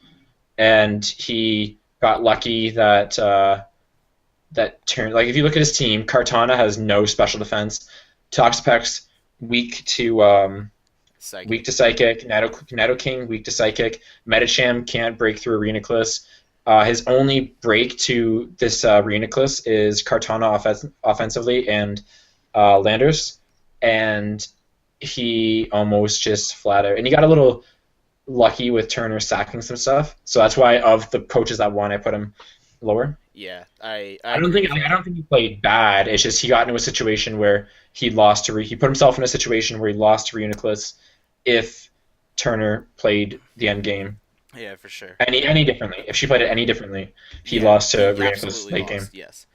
Speaker 2: and he got lucky that that turn. Like if you look at his team, Cartana has no special defense. Toxapex weak to Psychic. Nato King weak to Psychic. Metacham can't break through Reuniclus. His only break to this Reuniclus is Cartana offensively and Landers, and he almost just flat out. And he got a little lucky with Turner sacking some stuff, so that's why of the coaches that won, I put him lower.
Speaker 1: Yeah,
Speaker 2: I don't think he played bad. It's just he got into a situation where he put himself in a situation where he lost to Reuniclus if Turner played the end game.
Speaker 1: Yeah, for sure.
Speaker 2: Any differently. If she played it any differently, he lost to Reuniclus late game.
Speaker 1: Yes.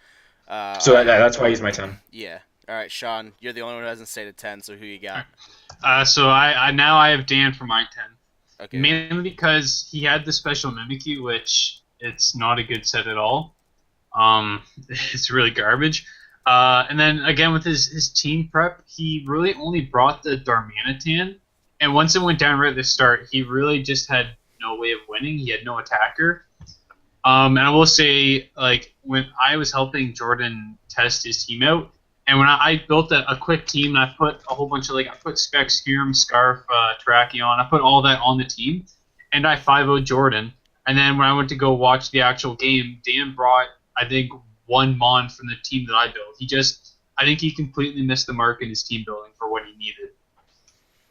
Speaker 2: So that's why he's my 10.
Speaker 1: Yeah. All right, Sean, you're the only one who hasn't stayed at 10, so who you got?
Speaker 4: So I now I have Dan for my 10.
Speaker 1: Okay.
Speaker 4: Mainly because he had the special Mimikyu, which it's not a good set at all. It's really garbage. And then again with his team prep, he really only brought the Darmanitan, and once it went down right at the start, he really just had no way of winning. He had no attacker. And I will say, like, when I was helping Jordan test his team out, and when I built a quick team, and I put a whole bunch of, like, I put Specs, Hurum, Scarf, Terrakion, I put all that on the team, and I 5-0'd Jordan. And then when I went to go watch the actual game, Dan brought, I think, one Mon from the team that I built. I think he completely missed the mark in his team building for what he needed.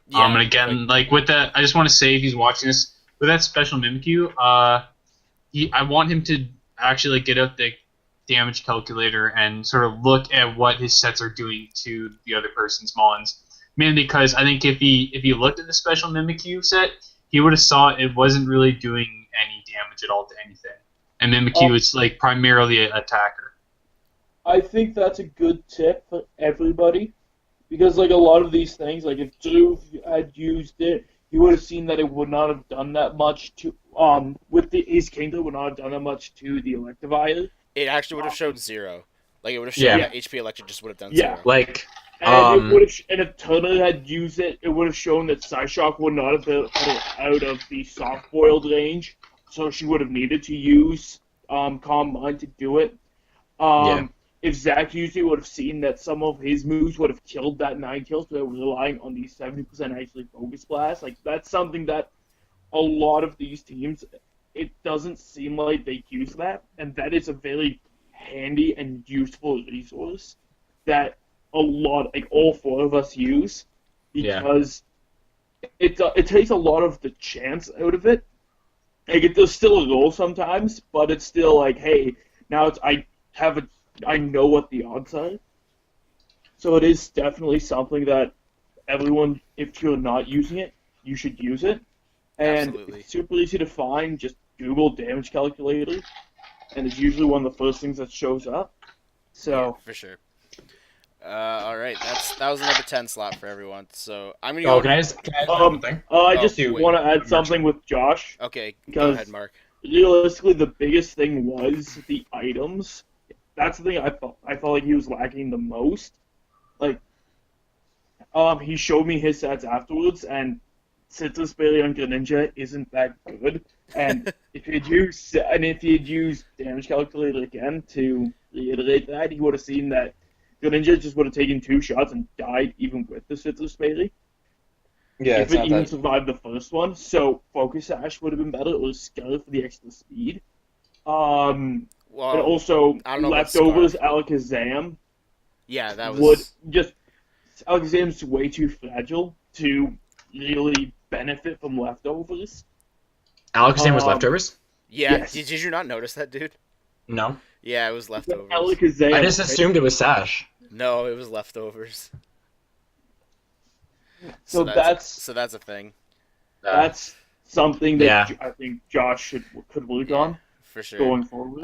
Speaker 1: Yeah,
Speaker 4: and again, like with that, I just want to say, if he's watching this, with that special Mimikyu, I want him to actually get out the damage calculator and sort of look at what his sets are doing to the other person's Mons. Mainly because I think if he looked at the special Mimikyu set, he would have saw it wasn't really doing any damage at all to anything. And Mimikyu is like primarily an attacker.
Speaker 3: I think that's a good tip for everybody, because like a lot of these things, like if Drew had used it, he would have seen that it would not have done that much to with his Kingdom would not have done that much to the Electivire.
Speaker 1: It actually would have showed 0. Like it would have shown that HP Electric just would have done 0.
Speaker 2: Like
Speaker 3: and it would have, and if Turner had used it, it would have shown that Psyshock would not have been out of the soft boiled range, so she would have needed to use Calm Mind to do it. If Zach used it, would have seen that some of his moves would have killed that 9 kills, but they were relying on the 70% actually focus blast. Like, that's something that a lot of these teams, it doesn't seem like they use that, and that is a very handy and useful resource that a lot, like all 4 of us use, because it takes a lot of the chance out of it. Like, it does still a roll sometimes, but it's still like, hey, now I know what the odds are. So it is definitely something that everyone, if you're not using it, you should use it. And
Speaker 1: Absolutely.
Speaker 3: It's super easy to find. Just Google damage calculator, and it's usually one of the first things that shows up. So
Speaker 1: for sure. All right, that was another 10 slot for everyone. So I'm gonna go.
Speaker 2: can I add something?
Speaker 3: I just want to add something with Josh.
Speaker 1: Okay,
Speaker 3: because
Speaker 1: go ahead, Mark.
Speaker 3: Realistically, the biggest thing was the items. That's the thing I felt like he was lacking the most. Like, he showed me his sets afterwards, and Citrus Berry on Greninja isn't that good. And if he'd used damage calculator again to reiterate that, he would have seen that Greninja just would have taken 2 shots and died even with the Citrus Berry.
Speaker 2: Yeah,
Speaker 3: if it even survived the first one. So Focus Sash would have been better, or Scarf for the extra speed. And also leftovers Alakazam.
Speaker 1: Yeah, that was
Speaker 3: Alakazam's way too fragile to really benefit from leftovers.
Speaker 2: Alakazam was leftovers?
Speaker 1: Yeah,
Speaker 3: yes.
Speaker 1: Did you not notice that, dude?
Speaker 2: No.
Speaker 1: Yeah, it was leftovers.
Speaker 3: Alakazam.
Speaker 2: I just assumed it was Sash.
Speaker 1: No, it was leftovers.
Speaker 3: So that's
Speaker 1: a thing.
Speaker 3: That's something that I think Josh could work on.
Speaker 1: For sure.
Speaker 3: Going forward.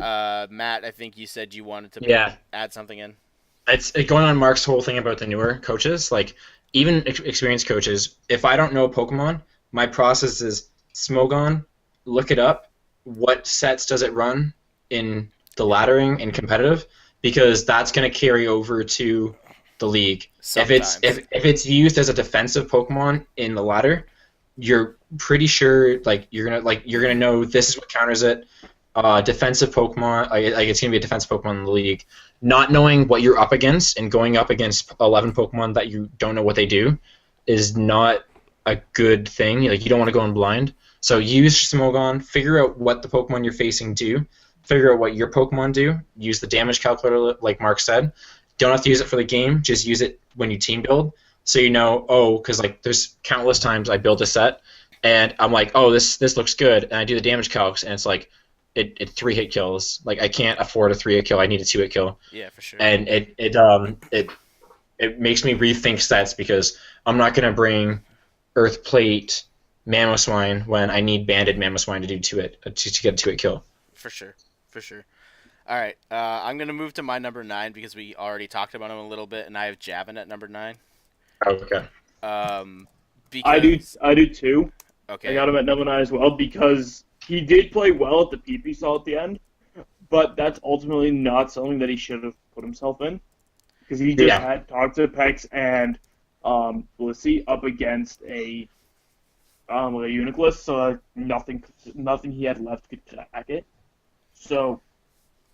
Speaker 1: Matt, I think you said you wanted to add something in.
Speaker 2: It's going on Mark's whole thing about the newer coaches. Like, even experienced coaches, if I don't know Pokemon, my process is Smogon, look it up, what sets does it run in the laddering and competitive, because that's going to carry over to the league.
Speaker 1: Sometimes.
Speaker 2: If it's used as a defensive Pokemon in the ladder, you're pretty sure you're gonna know this is what counters it. Defensive Pokemon, it's gonna be a defensive Pokemon in the league. Not knowing what you're up against and going up against 11 Pokemon that you don't know what they do is not a good thing. Like, you don't want to go in blind. So use Smogon, figure out what the Pokemon you're facing do, figure out what your Pokemon do, use the damage calculator like Mark said. Don't have to use it for the game, just use it when you team build. So you know, because there's countless times I build a set and I'm like, oh, this looks good, and I do the damage calcs and it's like it 3-hit kills. Like, I can't afford a 3-hit kill, I need a 2-hit kill.
Speaker 1: Yeah, for sure.
Speaker 2: And it makes me rethink sets because I'm not gonna bring Earth Plate Mamoswine when I need Banded Mamoswine to do to get a 2-hit kill.
Speaker 1: For sure. All right, I'm gonna move to my number 9 because we already talked about him a little bit, and I have Javin at number 9.
Speaker 2: Okay.
Speaker 1: Because...
Speaker 3: I do too.
Speaker 1: Okay.
Speaker 3: I got him at number 9 as well because he did play well at the PP stall at the end, but that's ultimately not something that he should have put himself in because he just had Toxapex and Blissey up against a Uniclus, so nothing he had left could crack it. So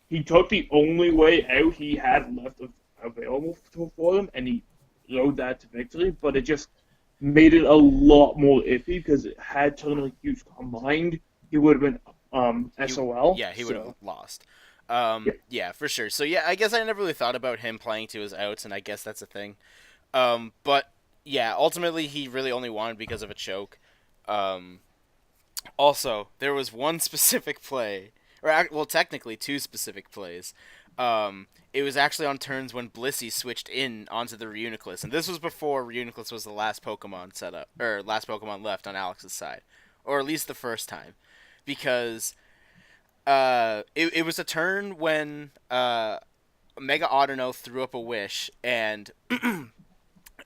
Speaker 3: he took the only way out he had left available for him, and he rode that to victory, but it just made it a lot more iffy because had Turner used Combined, he would have been SOL.
Speaker 1: Yeah, he would have lost. Yeah, for sure. So yeah, I guess I never really thought about him playing to his outs, and I guess that's a thing. But yeah, ultimately he really only won because of a choke. Also, there was one specific play, well, technically 2 specific plays. It was actually on turns when Blissey switched in onto the Reuniclus, and this was before Reuniclus was the last Pokemon set up, or last Pokemon left on Alex's side, or at least the first time, because it was a turn when Mega Autono threw up a wish, and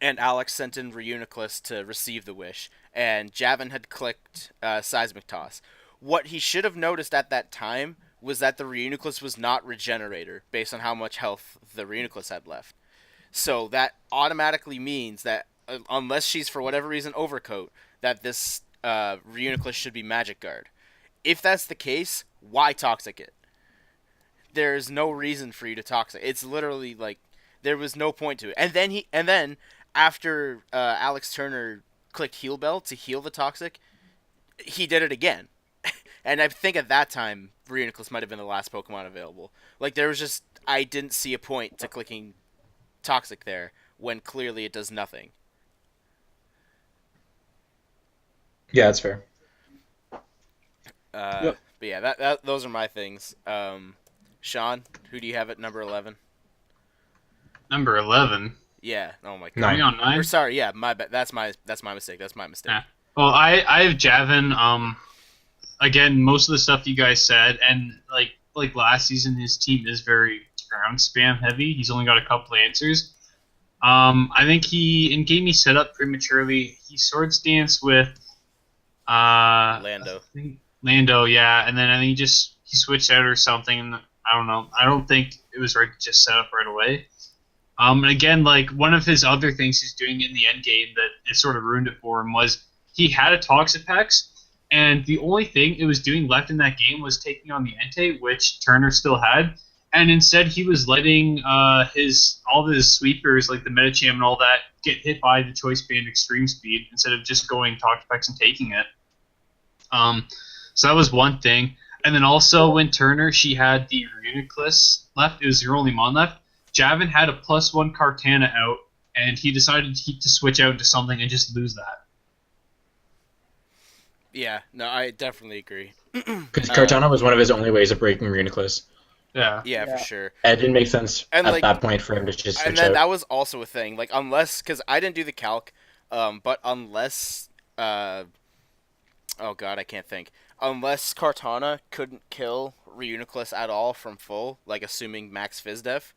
Speaker 1: and Alex sent in Reuniclus to receive the wish, and Javin had clicked Seismic Toss. What he should have noticed at that time was that the Reuniclus was not Regenerator, based on how much health the Reuniclus had left. So that automatically means that, unless she's for whatever reason Overcoat, that this Reuniclus should be Magic Guard. If that's the case, why Toxic it? There's no reason for you to Toxic. It's literally like, there was no point to it. And then after Alex Turner clicked Heal Bell to heal the Toxic, he did it again. And I think at that time, Reuniclus might have been the last Pokemon available. Like, there was just, I didn't see a point to clicking Toxic there, when clearly it does nothing.
Speaker 2: Yeah, that's fair.
Speaker 3: Yep.
Speaker 1: But yeah, those are my things. Sean, who do you have at number 11?
Speaker 4: Number 11.
Speaker 1: Yeah. Oh my god.
Speaker 2: 9.
Speaker 4: On 9?
Speaker 1: Or sorry, yeah, my bad. That's my mistake.
Speaker 4: Yeah. Well, I have Javin. Again, most of the stuff you guys said, and like last season, his team is very ground spam heavy. He's only got a couple answers. I think in game he set up prematurely. He Swords Dance with Lando, yeah, and then I think he switched out or something. I don't know. I don't think it was right to just set up right away. And again, like, one of his other things he's doing in the end game that it sort of ruined it for him was he had a Toxapex, and the only thing it was doing left in that game was taking on the Entei, which Turner still had, and instead he was letting all of his sweepers, like the Medicham and all that, get hit by the Choice Band Extreme Speed instead of just going Toxapex and taking it. So that was one thing. And then also when Turner, she had the Reuniclus left, it was her only Mon left, Javin had a +1 Kartana out, and he decided to switch out into something and just lose that.
Speaker 1: Yeah, no, I definitely agree.
Speaker 2: Because Kartana was one of his only ways of breaking Reuniclus.
Speaker 1: Yeah, for sure.
Speaker 2: And it didn't make sense
Speaker 1: and
Speaker 2: at that point for him to just switch
Speaker 1: And then
Speaker 2: out.
Speaker 1: that was also a thing. Like, unless, because I didn't do the calc, but unless, oh god, I can't think. Unless Kartana couldn't kill Reuniclus at all from full, like assuming max Fizdef,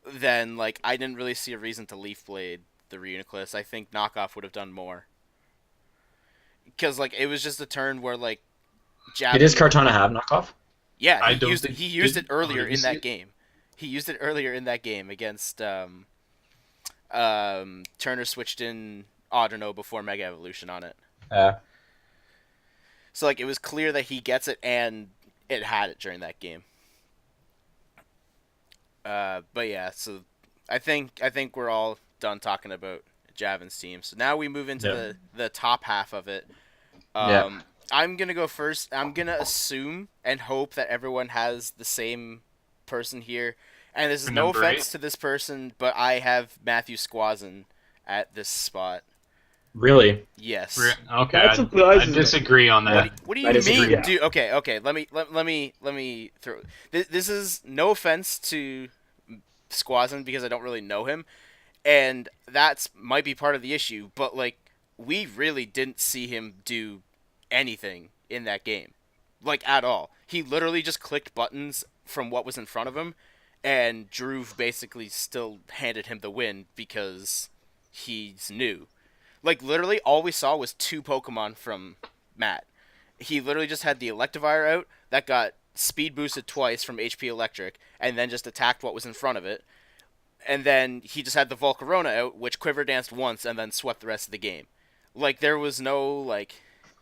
Speaker 1: then like I didn't really see a reason to Leaf Blade the Reuniclus. I think Knockoff would have done more. Because like it was just a turn where like
Speaker 2: Did his Kartana have knockoff?
Speaker 1: Yeah, he used it earlier in that
Speaker 4: it?
Speaker 1: game. He used it earlier in that game against Turner switched in Audino before Mega Evolution on it. So like it was clear that he gets it and it had it during that game. But yeah, so I think we're all done talking about Javin's team. So now we move into the top half of it. I'm gonna go first. I'm gonna assume and hope that everyone has the same person here. And this is no offense to this person, but I have Matthew Squazin at this spot.
Speaker 2: Really?
Speaker 1: Yes.
Speaker 4: Okay. I disagree on that.
Speaker 1: What do you mean, dude? Okay. Let me throw. This is no offense to Squazin because I don't really know him, and that's might be part of the issue. But like, we really didn't see him do anything in that game, like at all. He literally just clicked buttons from what was in front of him, and Drew basically still handed him the win because he's new. Like, literally, all we saw was 2 Pokemon from Matt. He literally just had the Electivire out that got speed boosted twice from HP Electric, and then just attacked what was in front of it. And then he just had the Volcarona out, which Quiver Danced once, and then swept the rest of the game. Like, there was no, like,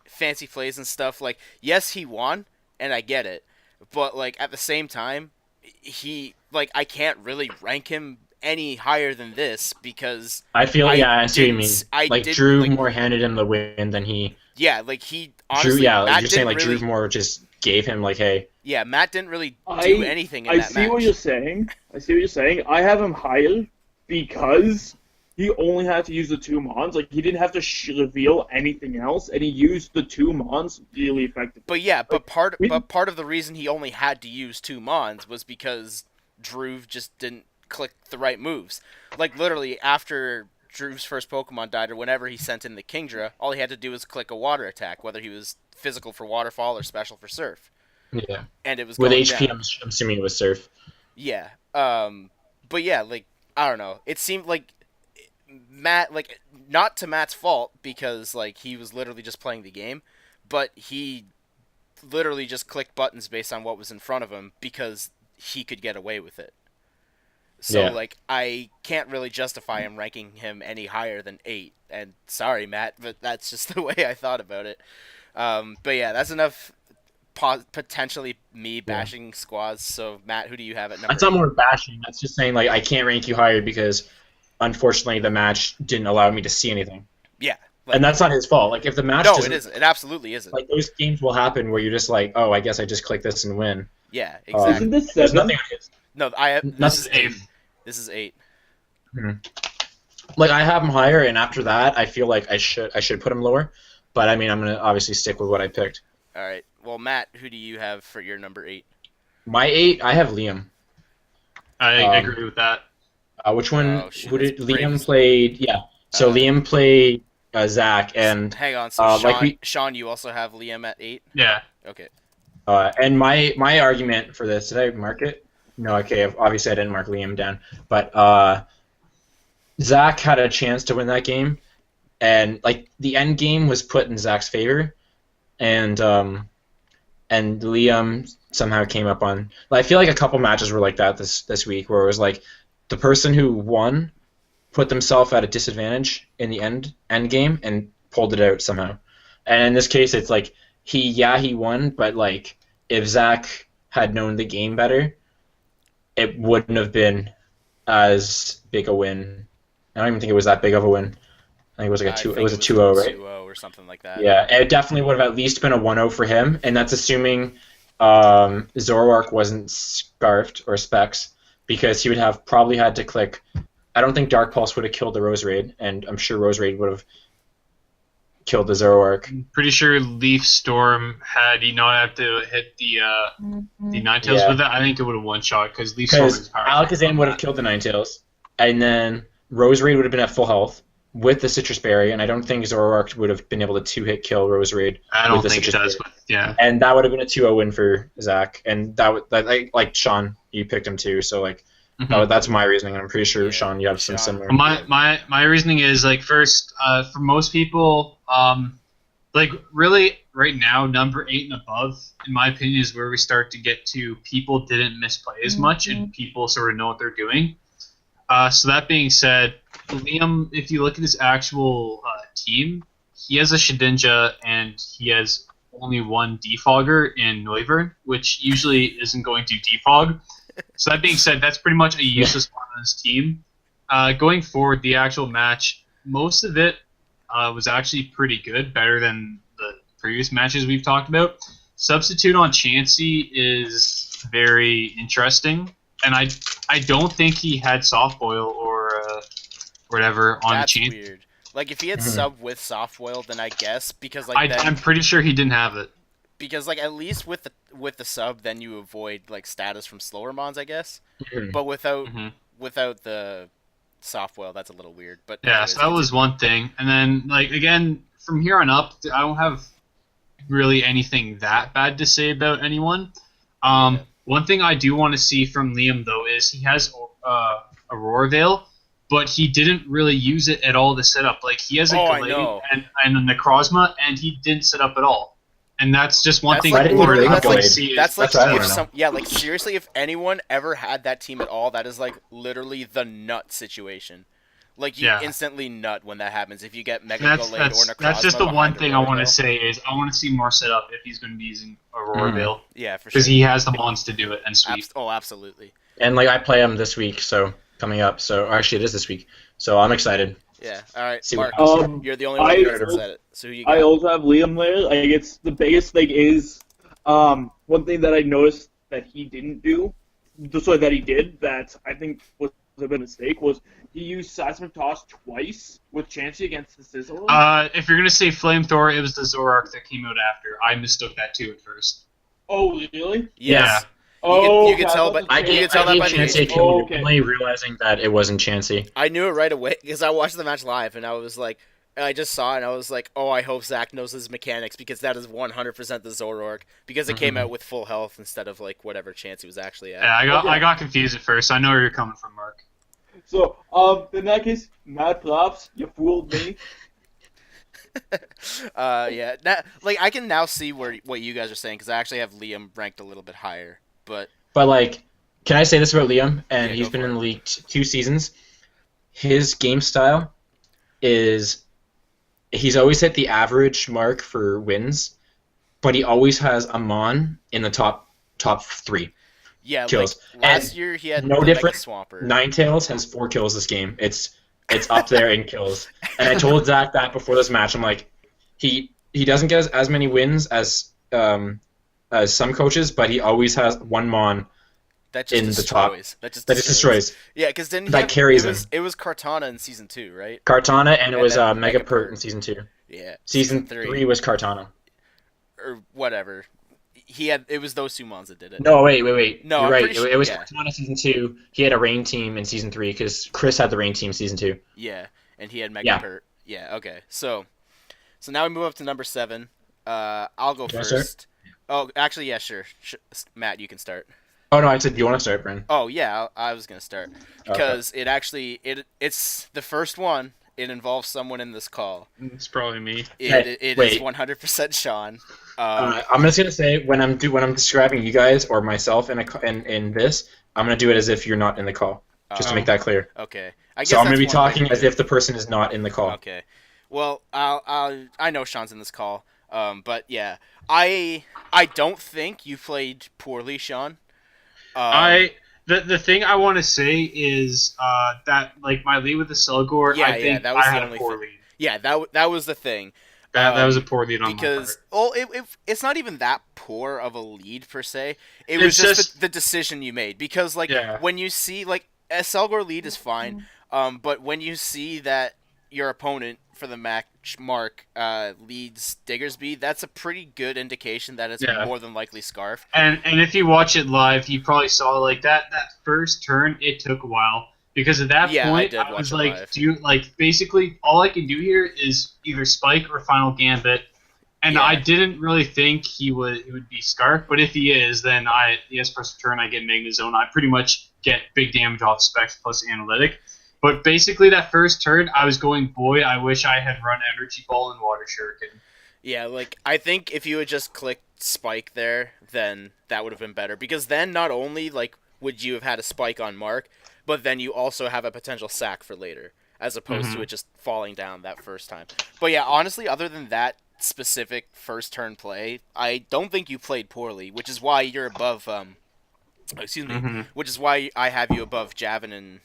Speaker 1: fancy plays and stuff. Like, yes, he won, and I get it. But, like, at the same time, I can't really rank him any higher than this because
Speaker 2: I feel I see what you mean. Drew more handed him the win than he.
Speaker 1: Yeah, like he honestly.
Speaker 2: Drew, you're saying like really, Drew more just gave him like, hey.
Speaker 1: Yeah, Matt didn't really do anything in that match.
Speaker 3: I see what you're saying. I have him higher because he only had to use the 2 Mons. Like he didn't have to reveal anything else, and he used the 2 Mons really effectively.
Speaker 1: But yeah, but part of the reason he only had to use 2 Mons was because Drew just didn't click the right moves. Like literally after Drew's first Pokemon died or whenever he sent in the Kingdra, all he had to do was click a water attack, whether he was physical for Waterfall or special for Surf.
Speaker 2: Yeah.
Speaker 1: And it was
Speaker 2: with HP
Speaker 1: down.
Speaker 2: I'm assuming it was Surf.
Speaker 1: Yeah. But yeah, like I don't know. It seemed like Matt, like not to Matt's fault because like he was literally just playing the game, but he literally just clicked buttons based on what was in front of him because he could get away with it. So, like, I can't really justify him ranking him any higher than 8. And sorry, Matt, but that's just the way I thought about it. But yeah, that's enough potentially me bashing Squaz. So, Matt, who do you have at number 8?
Speaker 2: That's not more bashing. That's just saying, like, I can't rank you higher because, unfortunately, the match didn't allow me to see anything.
Speaker 1: Yeah. Like,
Speaker 2: and that's not his fault. Like, if the match
Speaker 1: No, it isn't. It absolutely isn't.
Speaker 2: Like, those games will happen where you're just like, oh, I guess I just click this and win.
Speaker 1: Yeah, exactly.
Speaker 3: Isn't this 7?
Speaker 2: There's nothing on his.
Speaker 1: No, this is 8. This is 8.
Speaker 2: Like I have him higher, and after that, I feel like I should put him lower. But I mean, I'm gonna obviously stick with what I picked.
Speaker 1: All right. Well, Matt, who do you have for your number 8?
Speaker 2: My 8, I have Liam.
Speaker 4: I agree with that.
Speaker 2: Which one? Who did Liam played? Yeah. So Liam played Zach, and
Speaker 1: hang on. So Sean, you also have Liam at 8.
Speaker 4: Yeah.
Speaker 1: Okay.
Speaker 2: And my argument for this, did I mark it? No, okay, obviously I didn't mark Liam down. But Zach had a chance to win that game, and like the end game was put in Zach's favor, and Liam somehow came up on. Like, I feel like a couple matches were like that this week, where it was like the person who won put themselves at a disadvantage in the end game and pulled it out somehow. And in this case, it's like he won, but like if Zach had known the game better, it wouldn't have been as big a win. I don't even think it was that big of a win. I think it was like it was a 2-0, right?
Speaker 1: 2-0 or something like that.
Speaker 2: Yeah, it definitely would have at least been a 1-0 for him, and that's assuming Zoroark wasn't scarfed or specs, because he would have probably had to click. I don't think Dark Pulse would have killed the Roserade, and I'm sure Roserade would have killed the Zoroark.
Speaker 4: I'm pretty sure Leaf Storm, had he not have to hit the Ninetales with it, I think it would have one-shot, because Leaf Storm is powerful.
Speaker 2: Alakazam would have killed the Ninetales, and then Roserade would have been at full health with the Citrus Berry, and I don't think Zoroark would have been able to 2-hit kill Roserade.
Speaker 4: I don't think it does, but yeah.
Speaker 2: And that would have been a 2-0 win for Zach, and like Sean, you picked him too, so like that's my reasoning, and I'm pretty sure Sean, you have some similar.
Speaker 4: My reasoning is like first, for most people, like really right now, number 8 and above, in my opinion, is where we start to get to people didn't misplay as much, and people sort of know what they're doing. So that being said, Liam, if you look at his actual team, he has a Shedinja and he has only one defogger in Noivern, which usually isn't going to defog. So that being said, that's pretty much a useless part on his team. Going forward, the actual match, most of it was actually pretty good, better than the previous matches we've talked about. Substitute on Chansey is very interesting, and I don't think he had soft boil or whatever on
Speaker 1: That's
Speaker 4: Chansey.
Speaker 1: weird. Like if he had sub with soft boil, then I guess because like then,
Speaker 4: I'm pretty sure he didn't have it.
Speaker 1: because like at least with the sub, then you avoid like status from slower mons, I guess. But without the soft boil, that's a little weird. But
Speaker 4: Yeah,
Speaker 1: anyways,
Speaker 4: so that was one thing, and then like again from here on up, I don't have really anything that bad to say about anyone. One thing I do want to see from Liam though is he has Aurora Veil, but he didn't really use it at all to set up. Like he has a
Speaker 1: I
Speaker 4: Glade
Speaker 1: know.
Speaker 4: and a Necrozma, and he didn't set up at all. And that's just one
Speaker 1: That's
Speaker 4: thing
Speaker 1: like
Speaker 2: I didn't even
Speaker 4: literally
Speaker 2: think
Speaker 4: I'd like to
Speaker 2: Glade.
Speaker 4: see.
Speaker 1: That's like
Speaker 2: That's what I
Speaker 1: if
Speaker 2: wanna
Speaker 1: some like seriously, if anyone ever had that team at all, that is like literally the nut situation. Like you
Speaker 4: Yeah.
Speaker 1: instantly nut when that happens. If you get Mega
Speaker 4: That's
Speaker 1: Glade or Necrozma
Speaker 4: that's just the one
Speaker 1: behind
Speaker 4: thing I
Speaker 1: Aurora
Speaker 4: want to
Speaker 1: Veil.
Speaker 4: say is I want to see more setup if he's going to be using Aurora Veil
Speaker 1: Yeah, for sure.
Speaker 4: because he has the mons to do it and sweep.
Speaker 1: Absolutely.
Speaker 2: And like I play him this week, so coming up. So actually, it is this week. So I'm excited.
Speaker 1: Yeah. All right,
Speaker 2: See what
Speaker 1: Mark. You're the only one who hasn't said it. So who you got?
Speaker 3: I also have Liam there. Like it's the biggest thing is one thing that I noticed that he didn't do, that he did that I think was a bit of a mistake was he used Seismic Toss twice with Chansey against the Sizzle.
Speaker 4: If you're going to say Flamethrower, it was the Zoroark that came out after. I mistook that too at first.
Speaker 3: Oh really?
Speaker 1: Yes.
Speaker 3: Oh,
Speaker 1: you can tell, but
Speaker 2: I
Speaker 1: you can
Speaker 2: gave
Speaker 1: tell that by
Speaker 2: Chansey
Speaker 1: the
Speaker 3: Oh, okay.
Speaker 2: only realizing that it wasn't Chansey.
Speaker 1: I knew it right away because I watched the match live and I was like, I just saw it and I was like, oh, I hope Zach knows his mechanics because that is 100% the Zoroark because it came out with full health instead of like whatever chance he was actually at.
Speaker 4: Yeah,
Speaker 3: Okay.
Speaker 4: I got confused at first. I know where you're coming from, Mark.
Speaker 3: So in that case, mad props, you fooled me.
Speaker 1: Yeah, like I can now see what you guys are saying because I actually have Liam ranked a little bit higher, but
Speaker 2: Like, can I say this about Liam? And
Speaker 1: Yeah,
Speaker 2: he's
Speaker 1: go
Speaker 2: been
Speaker 1: for
Speaker 2: in
Speaker 1: it.
Speaker 2: the league 2 seasons. His game style is he's always hit the average mark for wins, but he always has a Mon in the top 3
Speaker 1: yeah,
Speaker 2: kills.
Speaker 1: like last
Speaker 2: And
Speaker 1: year he had
Speaker 2: no
Speaker 1: the
Speaker 2: different.
Speaker 1: Mega Swampert.
Speaker 2: Ninetales has 4 kills this game. It's up there in kills. And I told Zach that before this match. I'm like, he doesn't get as many wins as some coaches, but he always has one Mon
Speaker 1: That just
Speaker 2: in the
Speaker 1: destroys.
Speaker 2: top.
Speaker 1: That just
Speaker 2: that just destroys.
Speaker 1: Yeah, because didn't he
Speaker 2: That
Speaker 1: have,
Speaker 2: carries
Speaker 1: it was Cortana in season 2, right?
Speaker 2: Kartana, and it
Speaker 1: And
Speaker 2: was
Speaker 1: then
Speaker 2: Mega
Speaker 1: Megapert.
Speaker 2: Pert in Season 2.
Speaker 1: Yeah.
Speaker 2: Season 3 was Kartana.
Speaker 1: Or whatever. It was those 2 mons that did it.
Speaker 2: No, wait.
Speaker 1: No,
Speaker 2: You're
Speaker 1: I'm
Speaker 2: right.
Speaker 1: pretty sure-
Speaker 2: It was
Speaker 1: yeah.
Speaker 2: Kartana Season 2. He had a rain team in Season 3 because Chris had the rain team Season 2.
Speaker 1: Yeah, and he had Mega
Speaker 2: Yeah.
Speaker 1: Pert. Yeah, okay. So now we move up to number 7. I'll go
Speaker 2: You wanna start?
Speaker 1: first. Oh, actually, yeah, sure. Matt, you can start.
Speaker 2: Oh, no, I said, do you want to start, Bryn?
Speaker 1: Oh, yeah, I was going to start. Because it's the first one. It involves someone in this call.
Speaker 4: It's probably me.
Speaker 1: It is
Speaker 2: wait.
Speaker 1: 100% Sean.
Speaker 2: I'm just gonna say when I'm describing you guys or myself in this, I'm gonna do it as if you're not in the call, just to make that clear.
Speaker 1: Okay. I guess
Speaker 2: So I'm gonna
Speaker 1: that's
Speaker 2: be
Speaker 1: one way
Speaker 2: talking
Speaker 1: to
Speaker 2: as
Speaker 1: do it.
Speaker 2: if the person is not in the call.
Speaker 1: Okay. Well, I know Sean's in this call. But yeah, I don't think you played poorly, Sean.
Speaker 4: The thing I want to say is that like my lead with the Selgor,
Speaker 1: Yeah,
Speaker 4: I think
Speaker 1: that was
Speaker 4: I
Speaker 1: the
Speaker 4: had a
Speaker 1: only
Speaker 4: poor
Speaker 1: thing.
Speaker 4: lead.
Speaker 1: Yeah, that was the thing.
Speaker 4: That was a poor lead on
Speaker 1: Because
Speaker 4: my part.
Speaker 1: it's not even that poor of a lead per se. It
Speaker 4: It's
Speaker 1: was just
Speaker 4: just-
Speaker 1: the decision you made. Because like
Speaker 4: Yeah.
Speaker 1: when you see like a Selgor lead is fine, but when you see that your opponent for the match mark leads Diggersby, that's a pretty good indication that it's
Speaker 4: Yeah.
Speaker 1: more than likely Scarf.
Speaker 4: And if you watch it live, you probably saw like that first turn. It took a while because at that
Speaker 1: Yeah, I
Speaker 4: point
Speaker 1: did
Speaker 4: I
Speaker 1: watch
Speaker 4: was
Speaker 1: it
Speaker 4: like,
Speaker 1: live.
Speaker 4: basically all I can do here is either Spike or Final Gambit. And
Speaker 1: Yeah.
Speaker 4: I didn't really think he would be Scarf, but if he is, then he has press return. I get Magnezone. I pretty much get big damage off Specs plus Analytic. But basically, that first turn, I was going, boy, I wish I had run Energy Ball and Water Shuriken.
Speaker 1: Yeah, like I think if you had just clicked Spike there, then that would have been better. Because then not only like would you have had a Spike on Mark, but then you also have a potential sack for later, as opposed to it just falling down that first time. But yeah, honestly, other than that specific first turn play, I don't think you played poorly, which is why you're above. Excuse me. Which is why I have you above Javin and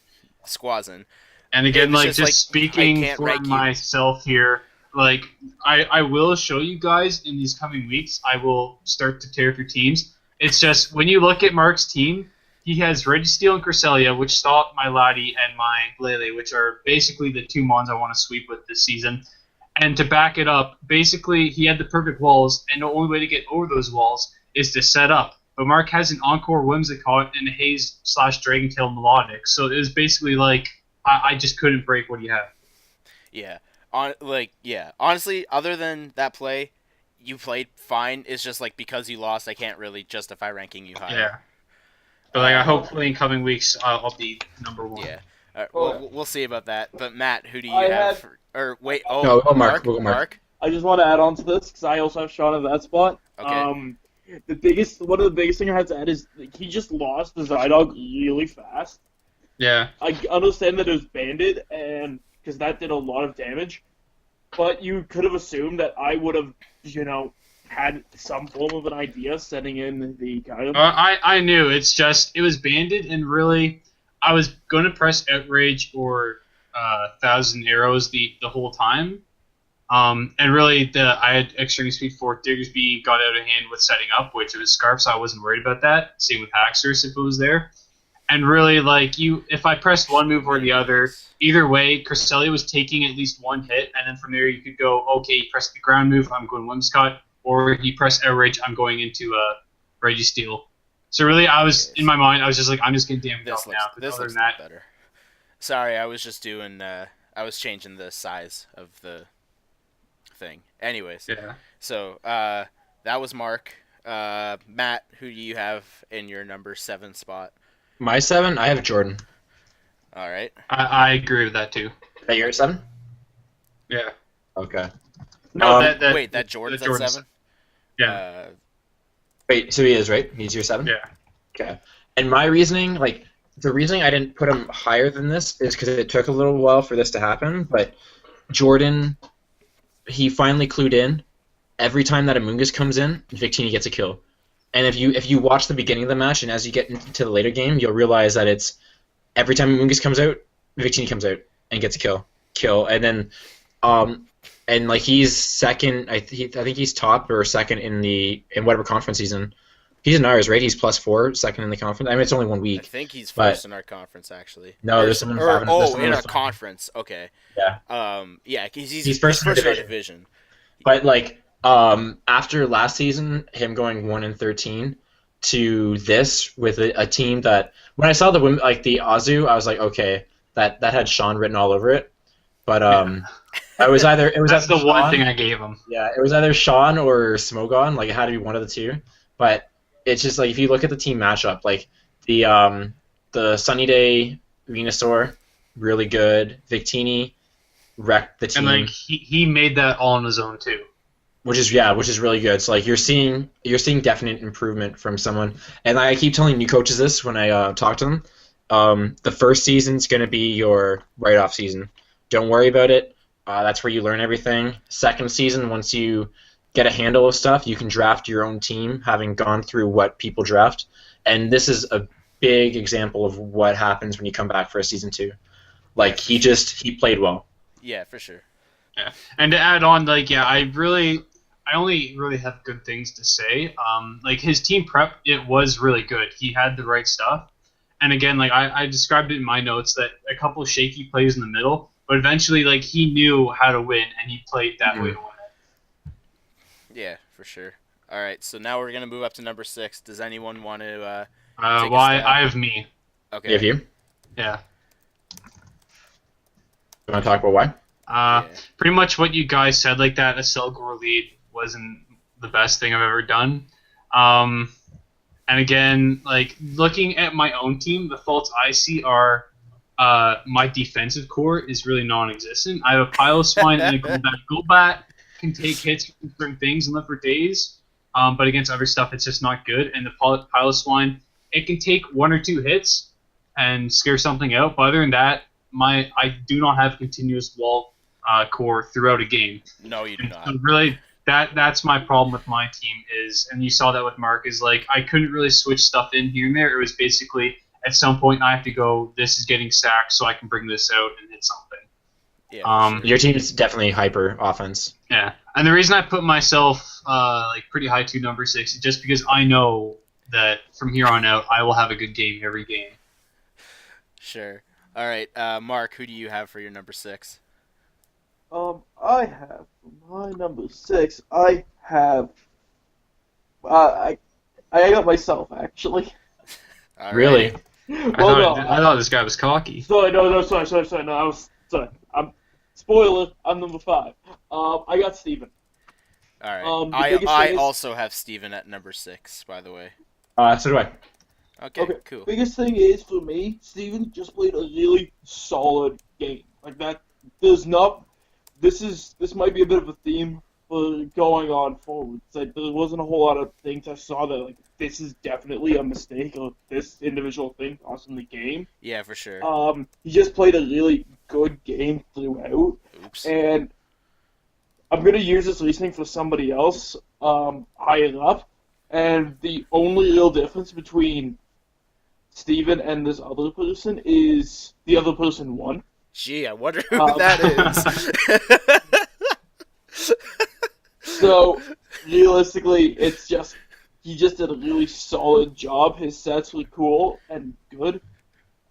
Speaker 1: Squazin.
Speaker 4: And again, like,
Speaker 1: just,
Speaker 4: just
Speaker 1: like, I
Speaker 4: speaking
Speaker 1: can't
Speaker 4: for
Speaker 1: rank you.
Speaker 4: myself here, like, I will show you guys in these coming weeks. I will start to tear through teams. It's just, when you look at Mark's team, he has Registeel and Cresselia, which stop my Laddie and my Lele, which are basically the two mons I want to sweep with this season. And to back it up, basically, he had the perfect walls, and the only way to get over those walls is to set up. But Mark has an Encore Whimsicott and a Haze/Dragontail Melodic, so it was basically like, I just couldn't break what he had.
Speaker 1: Yeah. Honestly, other than that play, you played fine. It's just like because you lost, I can't really justify ranking you higher.
Speaker 4: Yeah. But like, hopefully in coming weeks, I'll be number one.
Speaker 1: Yeah. We'll see about that. But Matt, who do you have? Wait. Oh,
Speaker 2: No, Mark.
Speaker 1: Mark.
Speaker 3: I just want to add on to this because I also have Sean at that spot.
Speaker 1: Okay.
Speaker 3: One of the biggest thing I had to add is he just lost the Zydog really fast.
Speaker 4: Yeah.
Speaker 3: I understand that it was banded, and because that did a lot of damage, but you could have assumed that I would have, had some form of an idea setting in the Kyle.
Speaker 4: I knew. It's just, it was banded, and really, I was going to press Outrage or 1,000 Arrows the whole time. And really, I had Extreme Speed 4. Diggersby got out of hand with setting up, which it was Scarf, so I wasn't worried about that. Same with Haxorus if it was there. And really, like, if I pressed one move or the other, either way, Cresselia was taking at least one hit, and then from there you could go, okay, you press the ground move, I'm going Whimsicott, or you press Outrage, I'm going into Registeel. So really, in my mind, I was just like, I'm just going to damage off now.
Speaker 1: This looks better. Sorry, I was just doing, I was changing the size of the thing. Anyways.
Speaker 4: Yeah.
Speaker 1: So, that was Mark. Matt, who do you have in your number 7 spot?
Speaker 2: My 7, I have Jordan.
Speaker 1: All right.
Speaker 4: I agree with that, too.
Speaker 2: Is that your 7?
Speaker 4: Yeah.
Speaker 2: Okay.
Speaker 4: No,
Speaker 1: wait, that Jordan's at 7?
Speaker 4: Yeah.
Speaker 2: Wait, so he is, right? He's your 7?
Speaker 4: Yeah.
Speaker 2: Okay. And my reasoning, like, the reasoning I didn't put him higher than this is because it took a little while for this to happen, but Jordan, he finally clued in. Every time that Amoonguss comes in, Victini gets a kill. And if you watch the beginning of the match, and as you get into the later game, you'll realize that it's every time Amoonguss comes out, Victini comes out and gets a kill, and then and like he's second. I think he's top or second in whatever conference he's in. He's in ours, right? He's +4, second in the conference. I mean, it's only 1 week.
Speaker 1: I think he's first in our conference, actually.
Speaker 2: No, there's someone
Speaker 1: in our conference. Okay.
Speaker 2: Yeah.
Speaker 1: Yeah, he's
Speaker 2: first in our
Speaker 1: division.
Speaker 2: But like, after last season, him going 1-13 to this with a team that when I saw the Azu, I was like, okay, that had Sean written all over it. But that's
Speaker 4: the one thing I gave him.
Speaker 2: Yeah, it was either Sean or Smogon. Like, it had to be one of the two. But it's just like, if you look at the team matchup, like the Sunny Day Venusaur, really good. Victini wrecked the team.
Speaker 4: And like he made that all on his own too.
Speaker 2: Which is really good. So like you're seeing definite improvement from someone. And I keep telling new coaches this when I talk to them. The first season's gonna be your write-off season. Don't worry about it. That's where you learn everything. Second season, once you get a handle of stuff, you can draft your own team, having gone through what people draft. And this is a big example of what happens when you come back for a season 2. Like he played well.
Speaker 1: Yeah, for sure.
Speaker 4: Yeah, and to add on, like, yeah, I only really have good things to say. Like his team prep, it was really good. He had the right stuff, and again, like I described it in my notes that a couple of shaky plays in the middle, but eventually, like he knew how to win, and he played that way to win it.
Speaker 1: Yeah, for sure. All right, so now we're gonna move up to number 6. Does anyone want to?
Speaker 4: Well, I have me.
Speaker 1: Okay.
Speaker 2: You have you?
Speaker 4: Yeah.
Speaker 2: You want to talk about why?
Speaker 4: Pretty much what you guys said, like that Aselgor lead wasn't the best thing I've ever done. And again, like looking at my own team, the faults I see are my defensive core is really non-existent. I have a Piloswine and a Golbat. Golbat can take hits from certain things and live for days, but against other stuff, it's just not good. And the Piloswine, it can take 1 or 2 hits, and scare something out. But other than that, I do not have continuous wall core throughout a game.
Speaker 1: No, you do not.
Speaker 4: So really, that's my problem with my team is, and you saw that with Mark, is like I couldn't really switch stuff in here and there. It was basically at some point I have to go, this is getting sacked, so I can bring this out and hit something.
Speaker 1: Yeah,
Speaker 2: Your team is definitely hyper offense.
Speaker 4: Yeah, and the reason I put myself like pretty high to number 6 is just because I know that from here on out I will have a good game every game.
Speaker 1: Sure. All right, Mark, who do you have for your number 6?
Speaker 3: I have for my number 6. I have. I got myself actually.
Speaker 1: All
Speaker 2: Really?
Speaker 1: right.
Speaker 4: I thought this guy was cocky.
Speaker 3: Sorry, no, I was sorry. Spoiler. I'm number 5. I got Steven.
Speaker 1: All right.
Speaker 3: The biggest
Speaker 1: I
Speaker 3: thing is-
Speaker 1: also have Steven at number 6, by the way.
Speaker 2: So do I.
Speaker 1: Okay,
Speaker 3: Okay.
Speaker 1: cool.
Speaker 3: Biggest thing is for me, Steven just played a really solid game. Like that. There's not. This might be a bit of a theme for going on forward. It's like there wasn't a whole lot of things I saw that like this is definitely a mistake or this individual thing cost him the game.
Speaker 1: Yeah, for sure.
Speaker 3: He just played a really good game throughout,
Speaker 1: Oops.
Speaker 3: and I'm gonna use this reasoning for somebody else higher up. And the only real difference between Steven and this other person is the other person won.
Speaker 1: Gee, I wonder who
Speaker 3: Um,
Speaker 1: that is.
Speaker 3: So, realistically, it's just, he just did a really solid job. His sets were cool and good.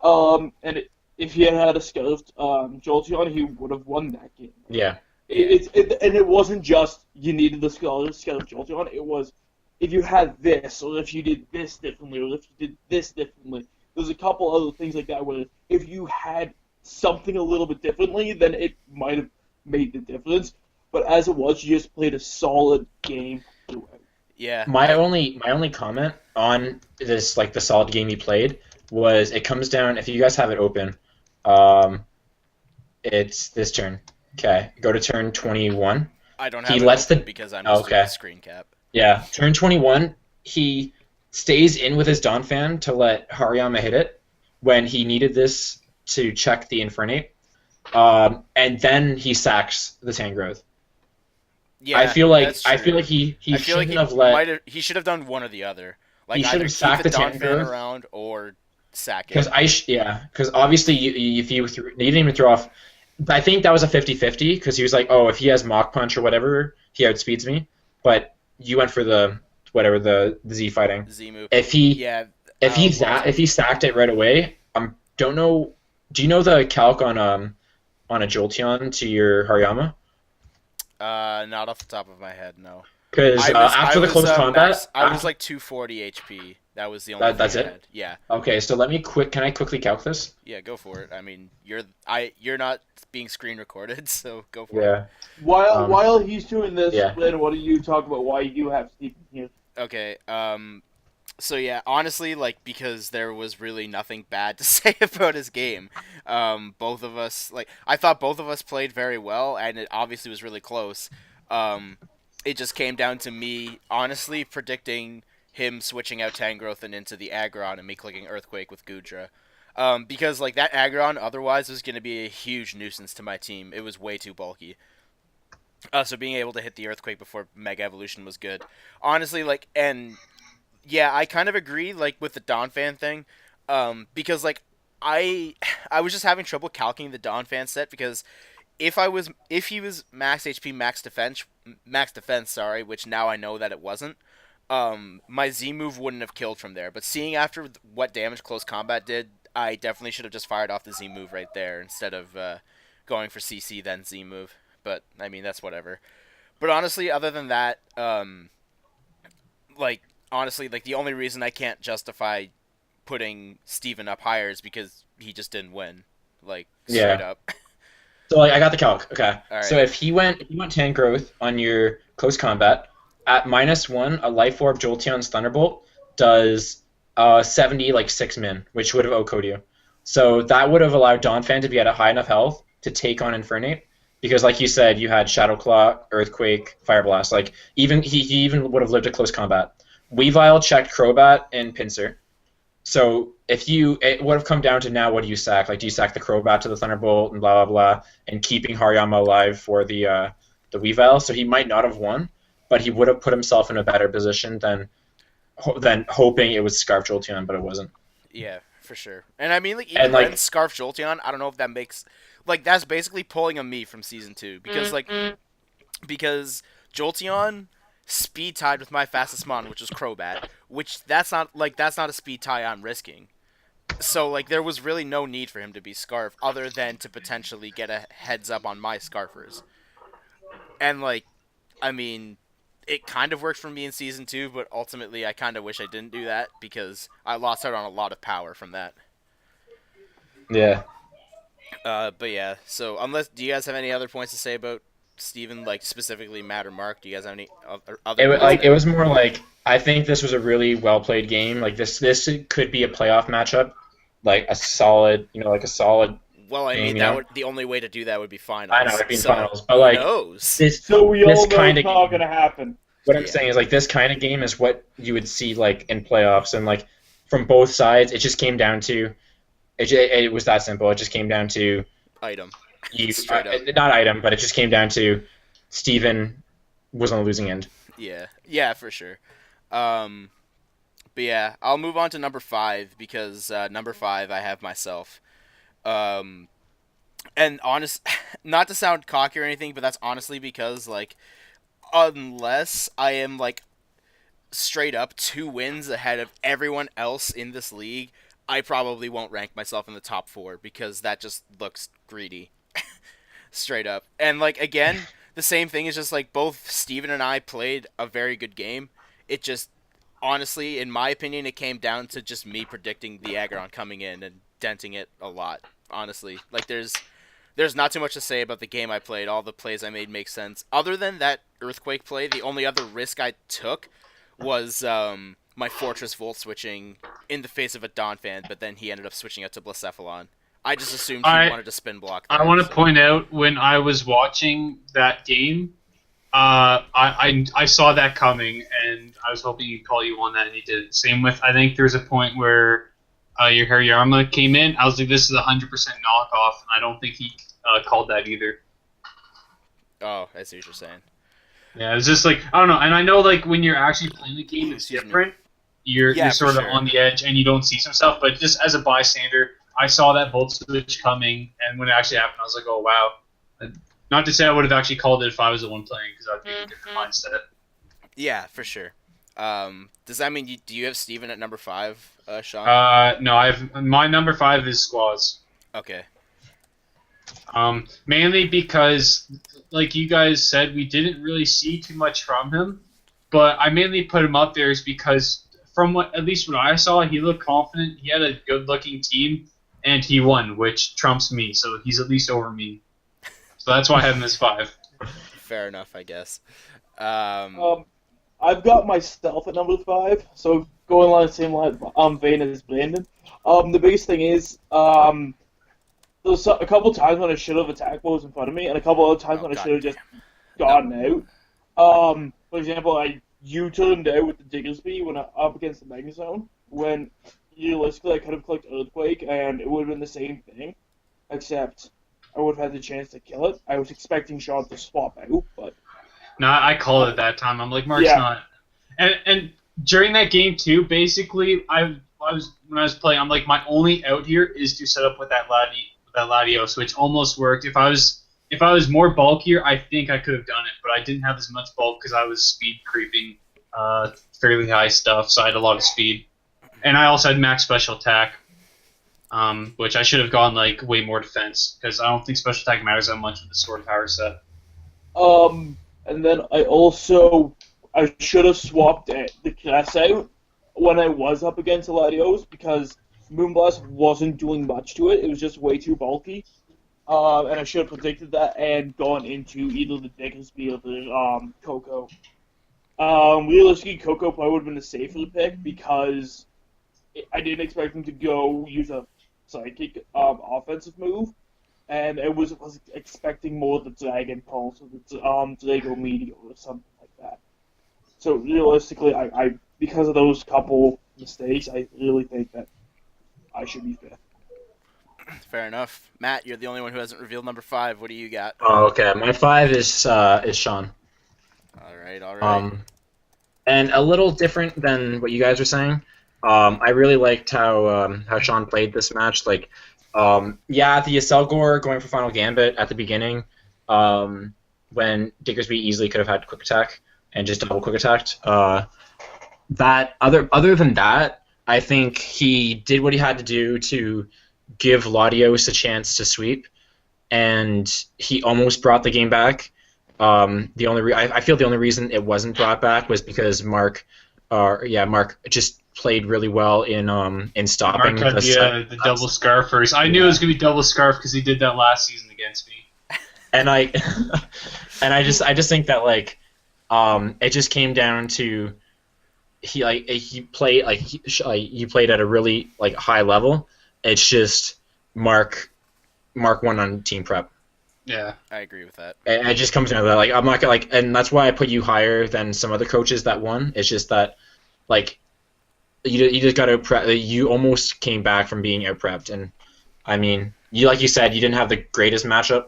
Speaker 3: If he had had a scuffed Jolteon, he would have won that game.
Speaker 2: Yeah.
Speaker 3: And it wasn't just you needed the scuffed Jolteon, it was if you had this, or if you did this differently, or if you did this differently. There's a couple other things like that where if you had something a little bit differently, then it might have made the difference. But as it was, you just played a solid game throughout.
Speaker 1: Yeah.
Speaker 2: My only comment on this, like the solid game he played, was it comes down. If you guys have it open, it's this turn. Okay, go to turn 21.
Speaker 1: I don't have
Speaker 2: He
Speaker 1: it
Speaker 2: lets
Speaker 1: open
Speaker 2: the-
Speaker 1: because I'm just doing
Speaker 2: okay.
Speaker 1: a screen cap.
Speaker 2: Yeah, turn 21. He stays in with his Donphan to let Hariyama hit it when he needed this to check the Infernape, and then he sacks the Tangrowth.
Speaker 1: Yeah,
Speaker 2: I feel like
Speaker 1: that's
Speaker 2: I feel
Speaker 1: true.
Speaker 2: like he
Speaker 1: I feel
Speaker 2: shouldn't
Speaker 1: like
Speaker 2: have let.
Speaker 1: he should have done one or the other. Like
Speaker 2: He should
Speaker 1: either
Speaker 2: have
Speaker 1: keep
Speaker 2: sacked
Speaker 1: the
Speaker 2: the
Speaker 1: Donphan
Speaker 2: Tangrowth.
Speaker 1: around or sack it.
Speaker 2: Because obviously if you didn't even throw off. I think that was a 50-50 because he was like, oh, if he has Mach Punch or whatever, he outspeeds me. But you went for the Z fighting.
Speaker 1: Z move.
Speaker 2: If he
Speaker 1: Yeah.
Speaker 2: if he sacked it right away, don't know. Do you know the calc on a Jolteon to your Hariyama?
Speaker 1: Not off the top of my head, no.
Speaker 2: Because after the close combat,
Speaker 1: I was like 240 HP. That was the only.
Speaker 2: That's
Speaker 1: thing I
Speaker 2: it?
Speaker 1: had. Yeah.
Speaker 2: okay, so can I quickly calc this?
Speaker 1: Yeah, go for it. I mean, you're not being screen recorded, so go for it.
Speaker 2: Yeah.
Speaker 3: While he's doing this,
Speaker 2: yeah.
Speaker 3: Lynn, what do you talk about why you have Steven here?
Speaker 1: Okay. So yeah, honestly, like because there was really nothing bad to say about his game. Both of us, I thought both of us played very well, and it obviously was really close. It just came down to me honestly predicting him switching out Tangrowth and into the Aggron and me clicking Earthquake with Goodra. Because like that Aggron otherwise was going to be a huge nuisance to my team. It was way too bulky. So being able to hit the Earthquake before Mega Evolution was good. Honestly, and yeah, I kind of agree with the Donphan thing. Because I was just having trouble calculating the Donphan set because if he was max HP, max defense, which now I know that it wasn't. My Z move wouldn't have killed from there, but seeing after what damage close combat did, I definitely should have just fired off the Z move right there instead of going for CC then Z move. But I mean that's whatever. But honestly, other than that, honestly, the only reason I can't justify putting Steven up higher is because he just didn't win, straight up.
Speaker 2: So I got the calc. Okay.
Speaker 1: All right.
Speaker 2: So if he went Tangrowth on your close combat at -1, a Life Orb Jolteon's Thunderbolt does 6 min, which would have OHKO'd you. So that would have allowed Donphan to be at a high enough health to take on Infernape, because like you said, you had Shadow Claw, Earthquake, Fire Blast. He even would have lived a close combat. Weavile checked Crobat and Pinsir. So it would have come down to now, what do you sack? Like, do you sack the Crobat to the Thunderbolt and blah blah blah, and keeping Hariyama alive for the Weavile? So he might not have won, but he would have put himself in a better position than hoping it was Scarf Jolteon, but it wasn't.
Speaker 1: Yeah, for sure. And I mean, like, even
Speaker 2: And like,
Speaker 1: then, Scarf Jolteon, I don't know if that makes, like, that's basically pulling a me from season 2 because because Jolteon speed tied with my fastest mon, which is Crobat, which that's not a speed tie I'm risking. So like there was really no need for him to be Scarf other than to potentially get a heads up on my Scarfers. And like I mean it kind of worked for me in season 2, but ultimately I kind of wish I didn't do that because I lost out on a lot of power from that.
Speaker 2: yeah,
Speaker 1: But yeah, so do you guys have any other points to say about Steven, like specifically Matt or Mark? Do you guys have any other points
Speaker 2: it
Speaker 1: there?
Speaker 2: was more like, I think this was a really well played game. Like, this could be a playoff matchup, like a solid, like a solid
Speaker 1: Well, I
Speaker 2: game.
Speaker 1: mean, the only way to do that would be finals.
Speaker 2: I know it'd be
Speaker 1: So,
Speaker 2: finals, but
Speaker 1: who
Speaker 2: like
Speaker 1: knows?
Speaker 2: this
Speaker 3: So we
Speaker 2: this
Speaker 3: all know
Speaker 2: kind
Speaker 3: it's
Speaker 2: of
Speaker 3: not
Speaker 2: game.
Speaker 3: going to happen.
Speaker 2: What I'm
Speaker 1: Yeah.
Speaker 2: saying is, like, this kind of game is what you would see like in playoffs, and like from both sides, it just came down to it was that simple. It just came down to
Speaker 1: Item.
Speaker 2: you,
Speaker 1: Straight up.
Speaker 2: not item, but it just came down to Steven was on the losing end.
Speaker 1: Yeah, for sure. But yeah, I'll move on to number 5 because number 5 I have myself. And honest, not to sound cocky or anything, but that's honestly because like, unless I am like straight up 2 wins ahead of everyone else in this league, I probably won't rank myself in the top 4 because that just looks greedy. Straight up. And like again, the same thing is just like both Steven and I played a very good game. It just honestly, in my opinion, it came down to just me predicting the Aggron coming in and denting it a lot. Honestly, like there's not too much to say about the game I played. All the plays I made make sense. Other than that Earthquake play, the only other risk I took was my Fortress Volt switching in the face of a Donphan, but then he ended up switching out to Blacephalon. I just assumed he wanted to spin block there.
Speaker 4: I want to point out, when I was watching that game, I saw that coming, and I was hoping he'd call you on that, and he did. Same with, I think there was a point where your Hariyama came in. I was like, this is 100% knockoff, and I don't think he called that either.
Speaker 1: Oh, I see what you're saying.
Speaker 4: Yeah, it's just like, I don't know, and I know like when you're actually playing the game, it's
Speaker 1: Excuse me.
Speaker 4: different. You're
Speaker 1: Yeah,
Speaker 4: sort
Speaker 1: for
Speaker 4: of
Speaker 1: sure.
Speaker 4: on the edge, and you don't see some stuff. But just as a bystander, I saw that Volt switch coming, and when it actually happened, I was like, oh wow. Not to say I would have actually called it if I was the one playing, because I'd be in a different mindset.
Speaker 1: Yeah, for sure. Does that mean do you have Steven at number 5, Sean?
Speaker 4: No, my number 5 is Squaws.
Speaker 1: Okay.
Speaker 4: Mainly because, like you guys said, we didn't really see too much from him. But I mainly put him up there is because, from at least what I saw, he looked confident. He had a good-looking team, and he won, which trumps me. So he's at least over me. So that's why I have him as 5.
Speaker 1: Fair enough, I guess.
Speaker 3: I've got myself at number 5, so going along the same vein as Brandon. The biggest thing is, there was a couple times when I should have attacked what was in front of me, and a couple other times when I should have just gotten out. For example, I U-turned out with the Diggersby when I up against the Mega Zone, when realistically I could have clicked Earthquake and it would have been the same thing, except I would have had the chance to kill it. I was expecting Sean to swap out, but...
Speaker 4: No, I called it that time. I'm like, Mark's not. And during that game too, basically, when I was playing, I'm like, my only out here is to set up with that Latios, which almost worked. If I was more bulkier, I think I could have done it, but I didn't have as much bulk because I was speed creeping fairly high stuff, so I had a lot of speed. And I also had max special attack, which I should have gone like way more defense, because I don't think special attack matters that much with the sword power set.
Speaker 3: And then I should have swapped the Cress out when I was up against Latios, because Moonblast wasn't doing much to it. It was just way too bulky. And I should have predicted that and gone into either the Diggersby or the Coco. Realistically, Coco probably would have been a safer pick because I didn't expect him to go use a psychic offensive move, and I was expecting more of the Dragon Pulse or the Drago Meteor or something like that. So realistically, I because of those couple mistakes, I really think that I should be fifth.
Speaker 1: Fair enough. Matt, you're the only one who hasn't revealed number 5. What do you got?
Speaker 2: Oh, okay. My 5 is Sean.
Speaker 1: All right, all right.
Speaker 2: And a little different than what you guys were saying. I really liked how Sean played this match. Like, yeah, the Selgor going for Final Gambit at the beginning, when Diggersby easily could have had quick attack and just double quick attacked. That other than that, I think he did what he had to do to give Latios a chance to sweep, and he almost brought the game back. I feel the only reason it wasn't brought back was because Mark just played really well in stopping.
Speaker 4: Mark had the double scarf first. I knew it was gonna be double scarf because he did that last season against me.
Speaker 2: And I just think that it just came down to he played at a really high level. It's just Mark won on team prep.
Speaker 4: Yeah,
Speaker 1: I agree with that.
Speaker 2: And it just comes down to that. I'm not gonna and that's why I put you higher than some other coaches that won. It's just that you just got to prep. You almost came back from being out prepped, and I mean, like you said, you didn't have the greatest matchup,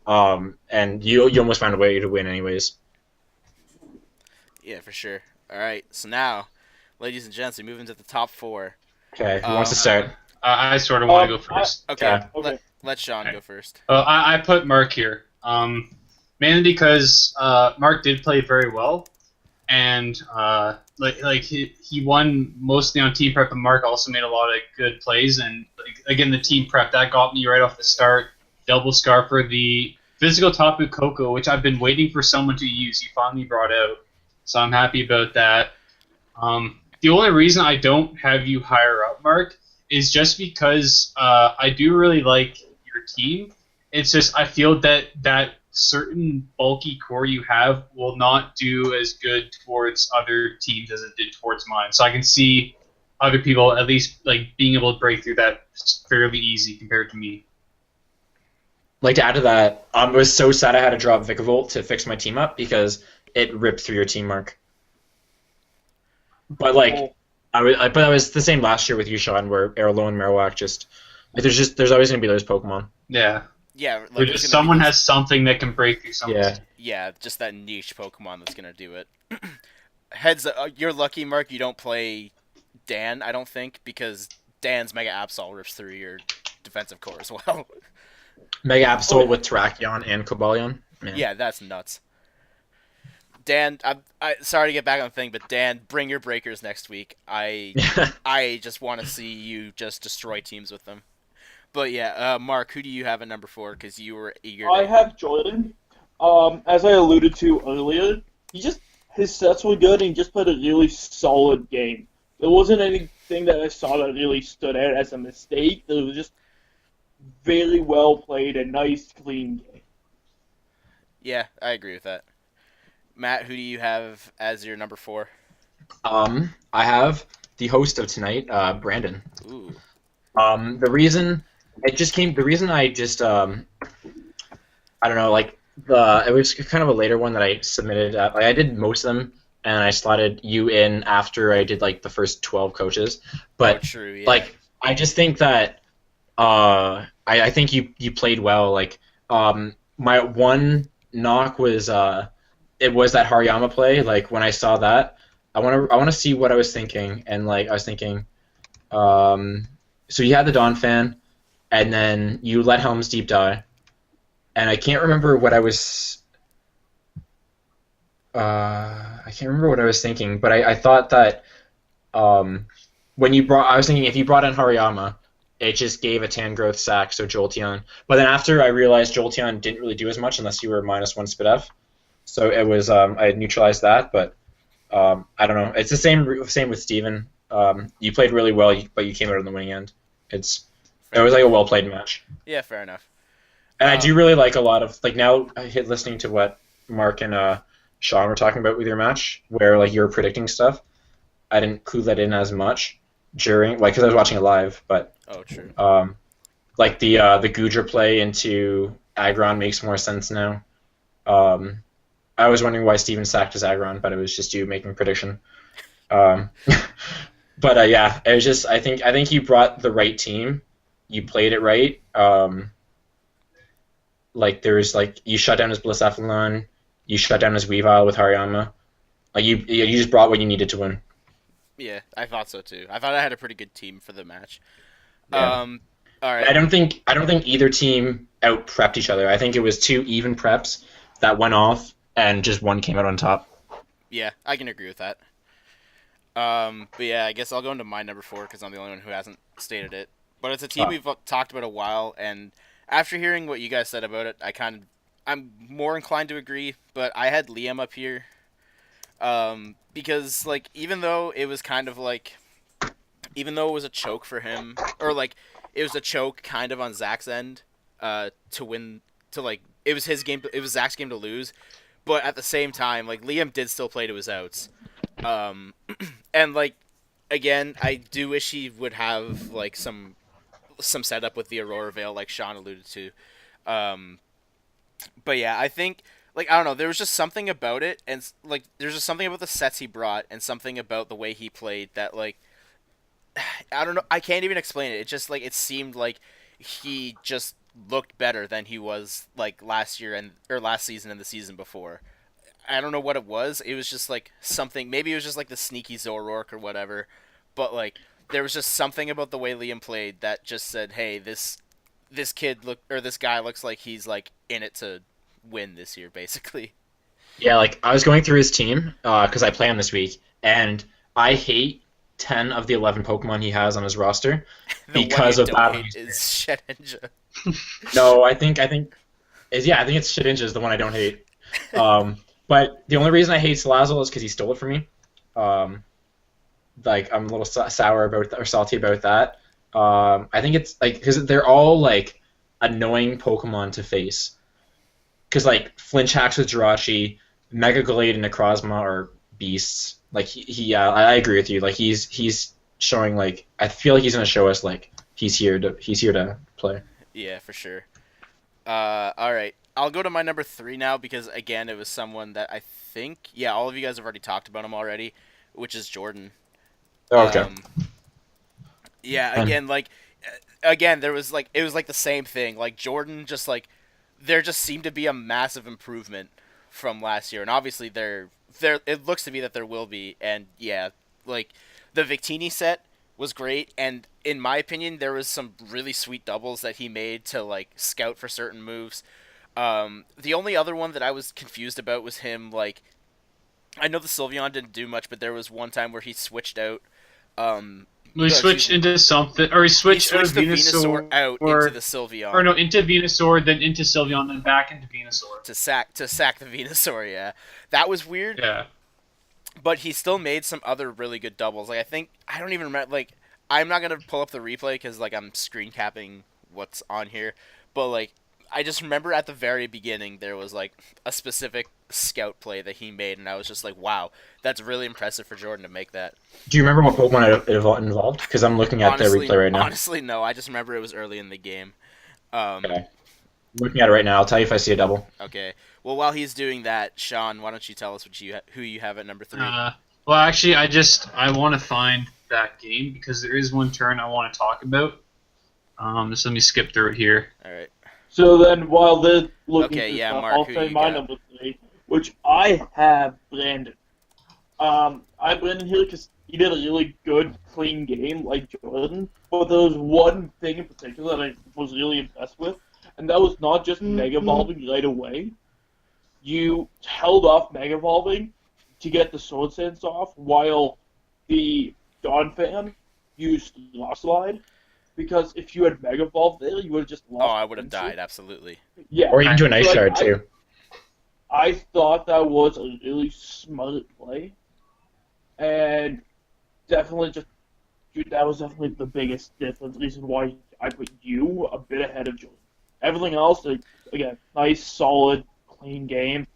Speaker 2: and you almost found a way to win anyways.
Speaker 1: Yeah, for sure. All right, so now, ladies and gents, we move into the top 4.
Speaker 2: Okay, who wants to start?
Speaker 4: I sort of want to go first.
Speaker 1: Okay,
Speaker 2: Yeah.
Speaker 3: Okay.
Speaker 1: let Sean go first.
Speaker 4: I put Mark here, mainly because Mark did play very well, and he won mostly on team prep, and Mark also made a lot of good plays. And again, the team prep that got me right off the start. Double scarf for the physical Tapu Koko, which I've been waiting for someone to use. He finally brought out, so I'm happy about that. The only reason I don't have you higher up, Mark, is just because I do really like your team. It's just I feel that certain bulky core you have will not do as good towards other teams as it did towards mine. So I can see other people at least being able to break through that fairly easy compared to me.
Speaker 2: To add to that, I was so sad I had to drop Vikavolt to fix my team up because it ripped through your team, Mark. But I was the same last year with you, Sean, where Arlo and Marowak there's always gonna be those Pokemon.
Speaker 4: Yeah.
Speaker 1: Yeah,
Speaker 4: someone has something that can break through something.
Speaker 2: Yeah.
Speaker 1: Yeah, just that niche Pokemon that's gonna do it. Heads up, you're lucky, Mark. You don't play Dan, I don't think, because Dan's Mega Absol rips through your defensive core as well.
Speaker 2: Mega Absol with Terrakion and Cobalion. Man.
Speaker 1: Yeah, that's nuts. Dan, I sorry to get back on the thing, but Dan, bring your breakers next week. I just want to see you just destroy teams with them. But yeah, Mark, who do you have at number 4? Because you were eager.
Speaker 3: I have Jordan. As I alluded to earlier, his sets were good, and he just played a really solid game. There wasn't anything that I saw that really stood out as a mistake. It was just very well played, a nice, clean game.
Speaker 1: Yeah, I agree with that. Matt, who do you have as your number 4?
Speaker 2: I have the host of tonight, Brandon.
Speaker 1: Ooh.
Speaker 2: The reason I don't know, it was kind of a later one that I submitted. I did most of them, and I slotted you in after I did the first 12 coaches. But
Speaker 1: true, yeah.
Speaker 2: I just think that I think you played well. My one knock was it was that Hariyama play. When I saw that, I want to see what I was thinking, and I was thinking, so you had the Dawn fan, and then you let Helm's Deep die, and I can't remember what I was. I can't remember what I was thinking, but I thought that when you brought, I was thinking if you brought in Hariyama, it just gave a Tangrowth sack, so Jolteon. But then after I realized Jolteon didn't really do as much unless you were -1 Spit F. So it was I neutralized that, but I don't know. It's the same with Steven. You played really well, but you came out on the winning end. It was a well played match.
Speaker 1: Yeah, fair enough.
Speaker 2: And I do really like a lot of now listening to what Mark and Sean were talking about with your match, where you were predicting stuff. I didn't clue that in as much during because I was watching it live, but
Speaker 1: oh true.
Speaker 2: The Goodra play into Aggron makes more sense now. I was wondering why Steven sacked his Aggron, but it was just you making a prediction. But yeah, it was just I think you brought the right team. You played it right. Like there's like you shut down his Blacephalon, you shut down his Weavile with Hariyama. Like you just brought what you needed to win.
Speaker 1: Yeah, I thought so too. I thought I had a pretty good team for the match.
Speaker 2: Yeah.
Speaker 1: All
Speaker 2: I
Speaker 1: right.
Speaker 2: don't think either team out prepped each other. I think it was two even preps that went off and just one came out on top.
Speaker 1: Yeah, I can agree with that. But yeah, I guess I'll go into my number 4 because I'm the only one who hasn't stated it. But it's a team
Speaker 2: Oh.
Speaker 1: we've talked about a while, and after hearing what you guys said about it, I'm more inclined to agree. But I had Liam up here, because like even though it was a choke for him, or like it was a choke kind of on Zach's end, to win, to like it was his game, it was Zach's game to lose. But at the same time, like Liam did still play to his outs. Um, and like again, I do wish he would have like some setup with the Aurora Veil, like Sean alluded to. Um, but yeah, I think like I don't know, there was just something about it, and like there's just something about the sets he brought, and something about the way he played that like I don't know, I can't even explain it. It just like it seemed like he just looked better than he was like last year and or last season and the season before. I don't know what it was. It was just like something. Maybe it was just like the sneaky Zoroark or whatever. But like there was just something about the way Liam played that just said, "Hey, this kid this guy looks like he's like in it to win this year, basically."
Speaker 2: Yeah, like I was going through his team because I play him this week, and I hate 10 of the 11 Pokemon he has on his roster
Speaker 1: The one
Speaker 2: because
Speaker 1: you
Speaker 2: of
Speaker 1: don't
Speaker 2: battle.
Speaker 1: hate is Shedinja.
Speaker 2: No, I think it's Shedinja is the one I don't hate. But the only reason I hate Salazzle is because he stole it from me. Um, like I'm a little sour about or salty about that. I think it's like because they're all like annoying Pokemon to face. Because like Flinch hacks with Jirachi, Mega Glade and Necrozma are beasts. Like I agree with you. Like he's showing like I feel like he's gonna show us like he's here to play.
Speaker 1: Yeah, for sure. All right. I'll go to my number 3 now because again, it was someone that I think all of you guys have already talked about him already, which is Jordan.
Speaker 2: Oh, okay.
Speaker 1: Yeah,
Speaker 2: And
Speaker 1: again, there was like it was like the same thing. Like Jordan just like there just seemed to be a massive improvement from last year, and obviously there it looks to be that there will be, and yeah, like the Victini set was great, and in my opinion, there was some really sweet doubles that he made to like scout for certain moves. The only other one that I was confused about was him like I know the Sylveon didn't do much, but there was one time where he switched out. Um,
Speaker 4: Well, he switched
Speaker 1: excuse me,
Speaker 4: into something, or he
Speaker 1: he
Speaker 4: switched out of
Speaker 1: switched the
Speaker 4: Venusaur,
Speaker 1: Venusaur out into the
Speaker 4: or
Speaker 1: Sylveon
Speaker 4: no, into Venusaur, then into Sylveon, then back into Venusaur.
Speaker 1: to sack the Venusaur. Yeah, that was weird,
Speaker 4: Yeah.
Speaker 1: but he still made some other really good doubles. Like I don't even remember. Like I'm not gonna pull up the replay because like I'm screen capping what's on here, but like I just remember at the very beginning there was like a specific scout play that he made, and I was just like, wow, that's really impressive for Jordan to make that.
Speaker 2: do you remember what Pokemon it involved? Because I'm looking at the
Speaker 1: Honestly,
Speaker 2: replay right now.
Speaker 1: honestly, no. I just remember it was early in the game. Um,
Speaker 2: Okay. I'm looking at it right now. I'll tell you if I see a double.
Speaker 1: okay. Well, while he's doing that, Sean, why don't you tell us who you have at number 3?
Speaker 4: Well, actually, I want to find that game because there is one turn I want to talk about. Just let me skip through it here.
Speaker 1: All right.
Speaker 3: So then, while they're looking
Speaker 1: Okay,
Speaker 3: for
Speaker 1: yeah,
Speaker 3: stuff,
Speaker 1: Mark,
Speaker 3: I'll
Speaker 1: who
Speaker 3: say
Speaker 1: you
Speaker 3: my
Speaker 1: got?
Speaker 3: number 3, which I have Brandon. I have Brandon here because he did a really good, clean game like Jordan. But there was one thing in particular that I was really impressed with, and that was not just Mega Evolving right away. You held off Mega Evolving to get the Sword Sense off, while the Dawn Fan used Lost Slide. Because if you had Mega Evolved there, you would have just
Speaker 1: Oh,
Speaker 3: lost.
Speaker 1: I would have
Speaker 3: instantly.
Speaker 1: died absolutely.
Speaker 3: Yeah.
Speaker 2: Or you can do an ice
Speaker 3: Like,
Speaker 2: shard too.
Speaker 3: I thought that was a really smart play, and definitely that was definitely the biggest reason why I put you a bit ahead of Jordan. Everything else, like, again, nice, solid, clean game.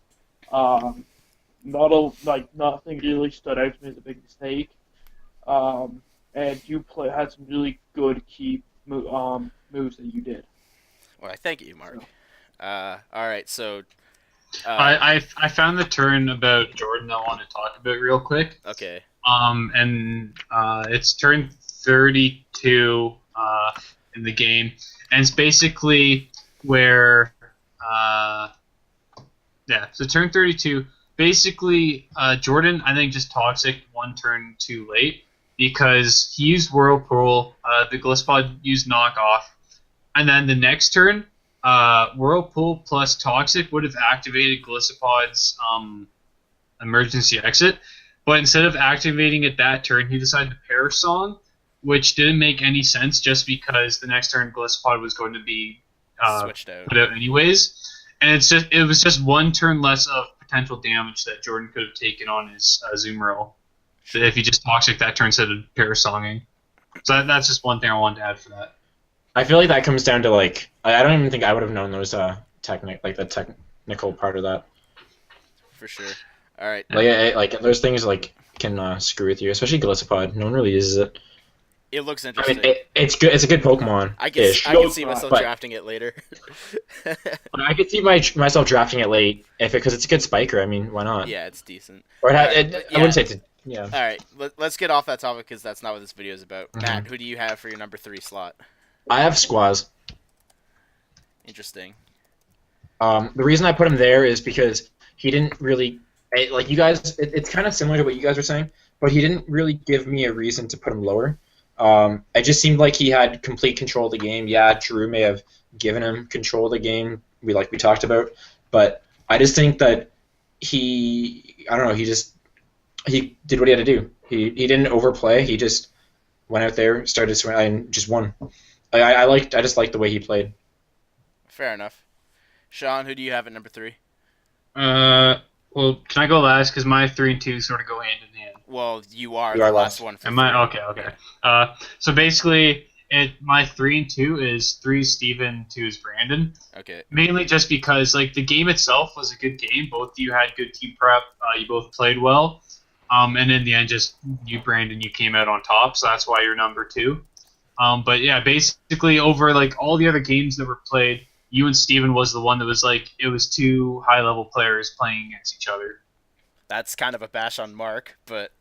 Speaker 3: Nothing really stood out to me as a big mistake. And you had some really good key moves that you did.
Speaker 1: Well, I thank you, Mark. All right. So,
Speaker 4: I found the turn about Jordan I want to talk about real quick.
Speaker 1: okay.
Speaker 4: And it's turn 32 in the game, and it's basically where so turn 32. Basically, Jordan, I think, just toxic one turn too late because he used Whirlpool, the Glisspod used Knockoff, and then the next turn, Whirlpool plus Toxic would have activated Glissopod's emergency exit, but instead of activating it that turn, he decided to pair Song, which didn't make any sense just because the next turn Glissopod was going to be
Speaker 1: Switched out.
Speaker 4: put out anyways. And it was just one turn less of potential damage that Jordan could have taken on his Azumarill. So if he just Toxic that turn instead of Parasonging. So that's just one thing I wanted to add for that.
Speaker 2: I feel like that comes down to like I don't even think I would have known those the technical part of that.
Speaker 1: For sure. All right.
Speaker 2: Like those things like can screw with you, especially Gliscopod. No one really uses it.
Speaker 1: It looks
Speaker 2: I
Speaker 1: interesting.
Speaker 2: mean, it's good. It's a good Pokemon.
Speaker 1: I can see myself
Speaker 2: but-
Speaker 1: drafting it later.
Speaker 2: I could see myself drafting it late because it's a good spiker. I mean, why not?
Speaker 1: Yeah, it's decent.
Speaker 2: Or
Speaker 1: Alright,
Speaker 2: I wouldn't say it's yeah.
Speaker 1: All right, let's get off that topic because that's not what this video is about.
Speaker 2: Mhm.
Speaker 1: Matt, who do you have for your number 3 slot?
Speaker 2: I have Squaz.
Speaker 1: Interesting.
Speaker 2: The reason I put him there is because he didn't really like you guys. It's kind of similar to what you guys were saying, but he didn't really give me a reason to put him lower. It just seemed like he had complete control of the game. Yeah, Drew may have given him control of the game, we talked about, but I just think that he did what he had to do. He didn't overplay. He just went out there, started swinging, and just won. I just liked the way he played.
Speaker 1: Fair enough. Sean, who do you have at number 3?
Speaker 4: Well, can I go last? Because my 3 and 2 sort of go hand in hand.
Speaker 1: Well, you are
Speaker 2: You
Speaker 1: the
Speaker 2: are
Speaker 1: last
Speaker 2: last.
Speaker 1: one. For
Speaker 4: Am
Speaker 1: three.
Speaker 4: I? Okay. So basically, my 3 and 2 is 3 Steven, 2 is Brandon.
Speaker 1: Okay.
Speaker 4: Mainly just because like the game itself was a good game. Both of you had good team prep. You both played well. And in the end, just you, Brandon, you came out on top. So that's why you're number 2. But yeah, basically over like all the other games that were played, you and Steven was the one that was like it was 2 high-level players playing against each other.
Speaker 1: That's kind of a bash on Mark, but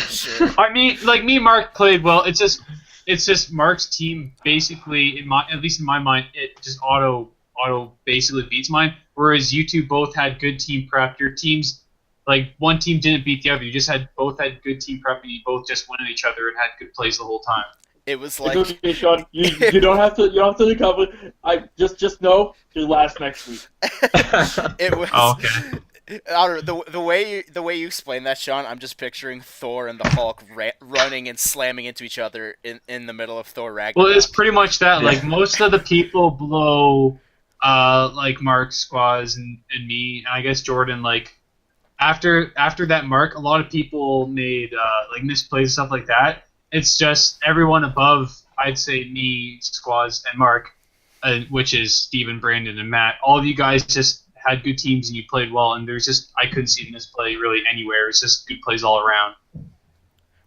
Speaker 1: sure.
Speaker 4: I mean, like me and Mark played well. It's just Mark's team basically at least in my mind, it just auto basically beats mine. Whereas you two both had good team prep. Your teams, like one team didn't beat the other. You just both had good team prep, and you both just went at each other and had good plays the whole time.
Speaker 1: It was
Speaker 3: It's
Speaker 1: like
Speaker 3: okay, Sean. You don't have to recover. I just know you're last next week.
Speaker 1: it was.
Speaker 4: Oh, okay.
Speaker 1: I don't know, the way you explain that, Sean, I'm just picturing Thor and the Hulk running and slamming into each other in the middle of Thor Ragnarok.
Speaker 4: Well, it's pretty much that.
Speaker 2: Yeah.
Speaker 4: Like most of the people below, like Mark, Squaz, and me, and I guess Jordan. Like after that Mark, a lot of people made like misplays and stuff like that. It's just everyone above, I'd say me, Squaz, and Mark, which is Steven, Brandon, and Matt. All of you guys just had good teams and you played well, and there's just I couldn't see misplay really anywhere. It's just good plays all around,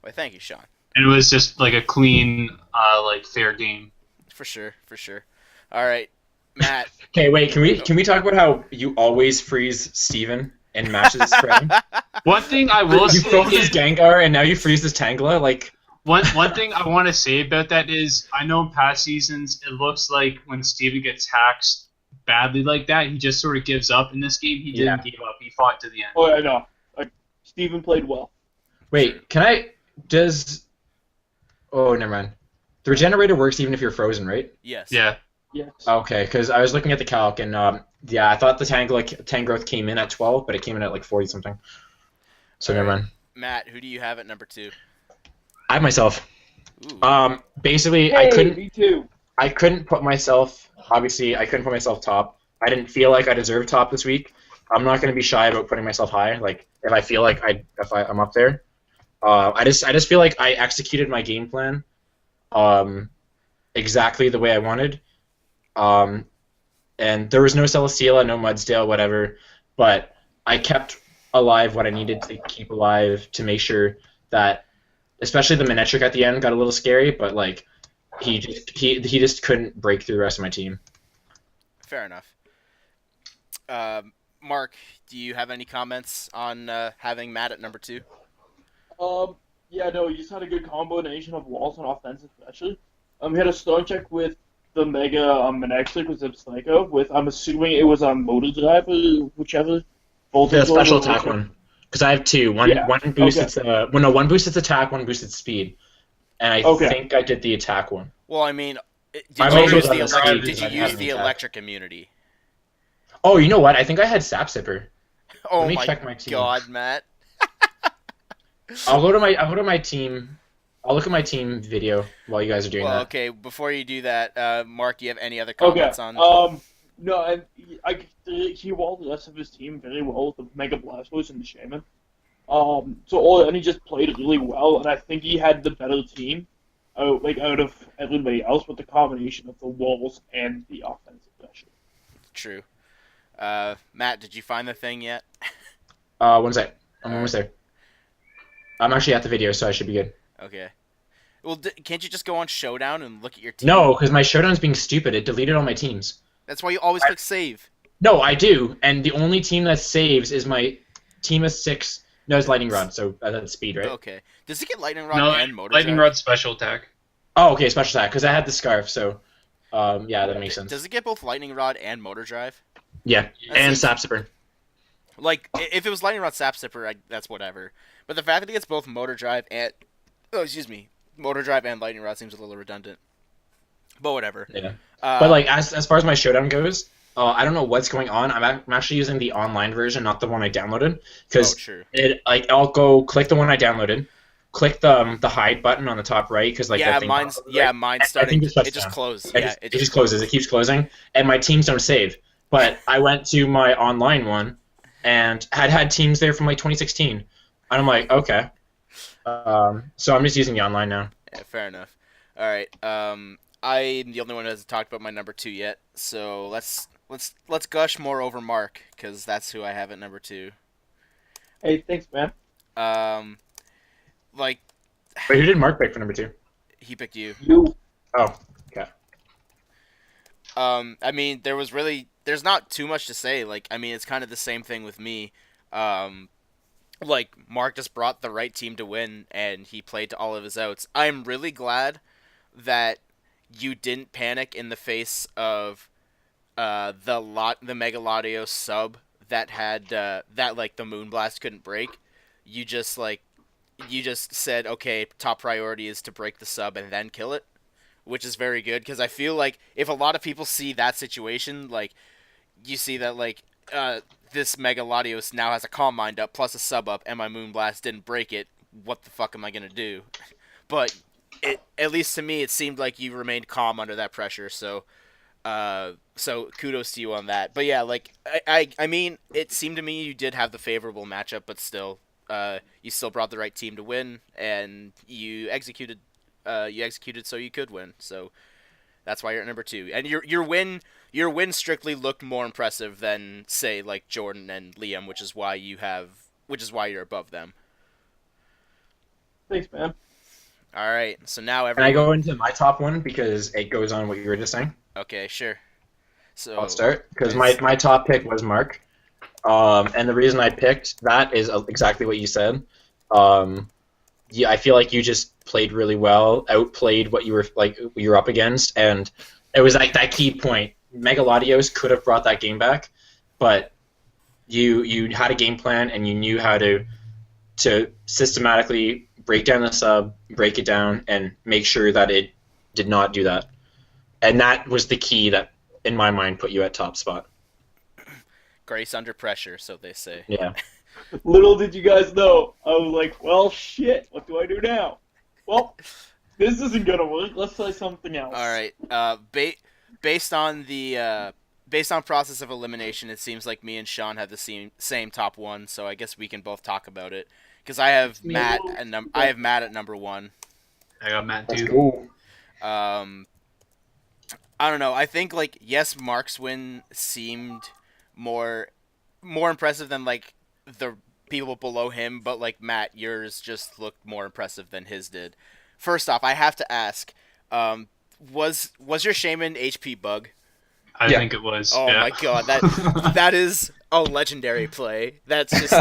Speaker 1: Well, thank you, Sean.
Speaker 4: and it was just like a clean, like fair game.
Speaker 1: For sure. All right, Matt.
Speaker 2: Okay, wait. Can we talk about how you always freeze Steven in matches? Right?
Speaker 4: One thing I will
Speaker 2: You
Speaker 4: say
Speaker 2: froze
Speaker 4: is,
Speaker 2: his Gengar and now you freeze his Tangela. Like
Speaker 4: one thing I want to say about that is I know in past seasons it looks like when Steven gets hacked badly like that, he just sort of gives up. In this game, he didn't give up. He fought to the end.
Speaker 3: Oh, I know. Steven played well.
Speaker 2: wait, oh, never mind. The regenerator works even if you're frozen, right?
Speaker 1: Yes.
Speaker 4: Yeah.
Speaker 3: Yes.
Speaker 2: Okay, because I was looking at the calc and yeah, I thought the Tangrowth came in at 12, but it came in at like 40 something. So
Speaker 1: All
Speaker 2: never
Speaker 1: right.
Speaker 2: mind.
Speaker 1: Matt, who do you have at number 2?
Speaker 2: I have myself.
Speaker 1: Ooh.
Speaker 2: Basically,
Speaker 3: Hey, me too.
Speaker 2: I couldn't put myself. Obviously, I couldn't put myself top. I didn't feel like I deserved top this week. I'm not going to be shy about putting myself high. Like if I feel like I'm up there, I just feel like I executed my game plan, exactly the way I wanted. And there was no Celesteela, no Mudsdale, whatever. But I kept alive what I needed to keep alive to make sure that, especially the Manectric at the end got a little scary. But like he just couldn't break through the rest of my team.
Speaker 1: Fair enough. Mark, do you have any comments on having Matt at number 2?
Speaker 3: Yeah, no, he just had a good combination of walls and offense, especially. He had a stone check with the Mega Manexlic with Psycho with, I'm assuming it was on Motor Drive, or whichever.
Speaker 2: The
Speaker 3: Voltage
Speaker 2: special
Speaker 3: level,
Speaker 2: attack one. Because I have two.
Speaker 3: Yeah,
Speaker 2: One boosts
Speaker 3: okay.
Speaker 2: its one boosts its attack, one boosts its speed. And I
Speaker 3: Okay.
Speaker 2: think I did the attack one.
Speaker 1: Well, I mean,
Speaker 2: I
Speaker 1: did
Speaker 2: might
Speaker 1: you
Speaker 2: as well
Speaker 1: use
Speaker 2: have
Speaker 1: the
Speaker 2: the speed
Speaker 1: electric?
Speaker 2: because
Speaker 1: Did you
Speaker 2: I had
Speaker 1: use
Speaker 2: an
Speaker 1: the
Speaker 2: attack.
Speaker 1: electric immunity?
Speaker 2: Oh, you know what? I think I had Sap Sipper.
Speaker 1: Oh
Speaker 2: Let me
Speaker 1: my
Speaker 2: check my team.
Speaker 1: god, Matt.
Speaker 2: I'll go to my team. I'll look at my team video while you guys are doing
Speaker 1: Well,
Speaker 2: that.
Speaker 1: okay. Before you do that, Mark, do you have any other
Speaker 3: Okay.
Speaker 1: comments on?
Speaker 3: No, and he walled the rest of his team very well with the Mega Blastoise and the Shaman. And he just played really well, and I think he had the better team, out of everybody else with the combination of the walls and the offensive pressure.
Speaker 1: True. Matt, did you find the thing yet?
Speaker 2: One sec. I'm almost there. I'm actually at the video, so I should be good.
Speaker 1: Okay. Well, can't you just go on Showdown and look at your team?
Speaker 2: No, because my showdown's being stupid. It deleted all my teams.
Speaker 1: That's why you always click save.
Speaker 2: No, I do, and the only team that saves is my team of 6. No, it's Lightning Rod, so that's speed, right?
Speaker 1: Okay. Does it get Lightning Rod
Speaker 4: No,
Speaker 1: and Motor
Speaker 4: Lightning
Speaker 1: Drive?
Speaker 4: Rod special attack.
Speaker 2: Oh, okay, special attack, because I had the scarf, so yeah, that makes sense.
Speaker 1: Does it get both Lightning Rod and Motor Drive?
Speaker 2: Yeah,
Speaker 1: That
Speaker 2: and
Speaker 1: seems-
Speaker 2: Sap Sipper.
Speaker 1: Like, if it was Lightning Rod Sap Sipper, that's whatever. But the fact that it gets both Motor Drive and... Oh, excuse me. Motor Drive and Lightning Rod seems a little redundant. But whatever.
Speaker 2: Yeah. But like as far as my showdown goes, I don't know what's going on. I'm actually using the online version, not the one I downloaded, because
Speaker 1: true.
Speaker 2: I'll go click the one I downloaded, click the hide button on the top right, because like
Speaker 1: Yeah,
Speaker 2: that thing
Speaker 1: mine's
Speaker 2: I
Speaker 1: starting.
Speaker 2: think it shuts
Speaker 1: It just
Speaker 2: down.
Speaker 1: closed.
Speaker 2: It
Speaker 1: Yeah,
Speaker 2: just, it just closes. It keeps closing, and my teams don't save. But I went to my online one, and had teams there from like 2016, and I'm like, okay. So I'm just using the online now.
Speaker 1: Yeah, fair enough. All right. I'm the only one who hasn't talked about my number 2 yet. So let's gush more over Mark, because that's who I have at number 2.
Speaker 3: Hey, thanks, man.
Speaker 1: Like
Speaker 2: Wait, who did Mark pick for number 2?
Speaker 1: he picked you.
Speaker 3: You.
Speaker 2: Oh, okay.
Speaker 1: I mean, there's not too much to say. Like, I mean, it's kind of the same thing with me. Like, Mark just brought the right team to win, and he played to all of his outs. I'm really glad that you didn't panic in the face of the Mega Latios sub that had that like the Moonblast couldn't break. You just said, okay, top priority is to break the sub and then kill it, which is very good, because I feel like if a lot of people see that situation, like you see that like this Mega Latios now has a Calm Mind up plus a sub up, and my Moonblast didn't break it. What the fuck am I gonna do? But at least to me, it seemed like you remained calm under that pressure. So kudos to you on that. But yeah, like I mean, it seemed to me you did have the favorable matchup, but still, you still brought the right team to win, and you executed so you could win. So that's why you're at number 2. And your win strictly looked more impressive than, say, like Jordan and Liam, which is why you're above them.
Speaker 3: Thanks, man.
Speaker 1: All right. So now
Speaker 2: Can
Speaker 1: everyone.
Speaker 2: I go into my top one because it goes on what you were just saying?
Speaker 1: Okay, sure. So
Speaker 2: I'll start because my top pick was Mark, and the reason I picked that is exactly what you said. Yeah, I feel like you just played really well, outplayed what you were up against, and it was like that key point. Mega Latios could have brought that game back, but you had a game plan and you knew how to systematically break down the sub, break it down, and make sure that it did not do that. And that was the key that, in my mind, put you at top spot.
Speaker 1: Grace under pressure, so they say.
Speaker 2: Yeah.
Speaker 3: Little did you guys know, I was like, well, shit, what do I do now? Well, this isn't gonna work. Let's try something else.
Speaker 1: All right. Based on process of elimination, it seems like me and Sean have the same top 1. So I guess we can both talk about it. Because I have Matt at number 1.
Speaker 4: I got Matt
Speaker 2: That's
Speaker 4: too.
Speaker 2: cool.
Speaker 1: I don't know. I think like yes, Mark's win seemed more impressive than like the people below him, but like Matt, yours just looked more impressive than his did. First off, I have to ask, was your Shaman HP bug?
Speaker 4: I think it was.
Speaker 1: Oh
Speaker 4: yeah.
Speaker 1: my god, that is a legendary play. That's just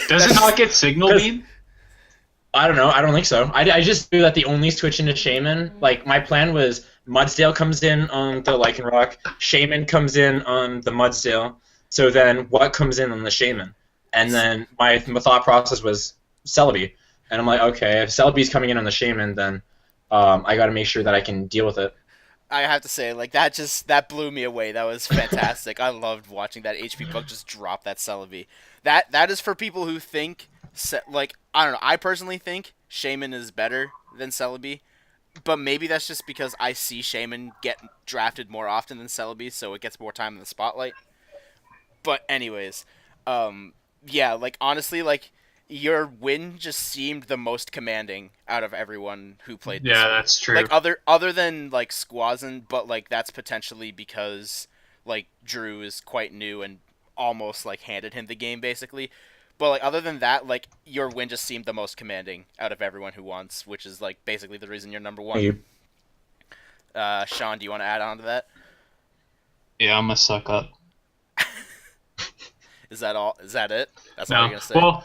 Speaker 4: Does it not get signal beam?
Speaker 2: I don't know. I don't think so. I just knew that the only switch into Shaman, like, my plan was Mudsdale comes in on the Lycanroc, Shaman comes in on the Mudsdale, so then what comes in on the Shaman? And then my thought process was Celebi. And I'm like, okay, if Celebi's coming in on the Shaman, then I got to make sure that I can deal with it.
Speaker 1: I have to say, like, that blew me away. That was fantastic. I loved watching that HP bug just drop that Celebi. That is for people who think, like, I don't know. I personally think Shaman is better than Celebi, but maybe that's just because I see Shaman get drafted more often than Celebi, so it gets more time in the spotlight. But anyways, yeah, like, honestly, like, your win just seemed the most commanding out of everyone who played this
Speaker 4: Yeah,
Speaker 1: week.
Speaker 4: that's true.
Speaker 1: Like, other than, like, Squazen, but, like, that's potentially because, like, Drew is quite new and almost, like, handed him the game, basically. But, like, other than that, like, your win just seemed the most commanding out of everyone who won, which is, like, basically the reason you're number one.
Speaker 2: You-
Speaker 1: Sean, do you want to add on to that?
Speaker 4: Yeah, I'm gonna suck up.
Speaker 1: Is that all? Is that it? That's all you're
Speaker 4: No.
Speaker 1: gonna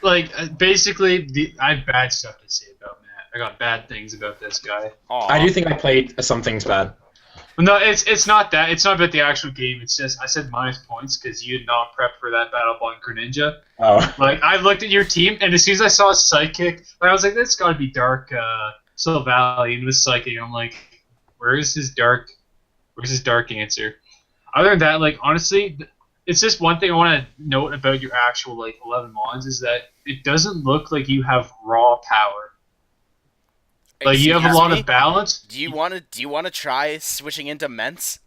Speaker 1: say?
Speaker 4: Well, basically, I have bad stuff to say about Matt. I got bad things about this guy.
Speaker 1: Aw.
Speaker 2: I do think I played some things bad.
Speaker 4: No, it's not that. It's not about the actual game. It's just I said minus points because you had not prepped for that battle on Greninja.
Speaker 2: Oh.
Speaker 4: Like I looked at your team, and as soon as I saw a Psychic, I was like, "That's got to be Dark Soul Valley." And with Psychic, I'm like, "Where's his Dark? Where's his Dark answer?" Other than that, like honestly, it's just one thing I want to note about your actual like 11 Mons is that it doesn't look like you have raw power. Like you have a lot of balance.
Speaker 1: Do you want to try switching into Ments?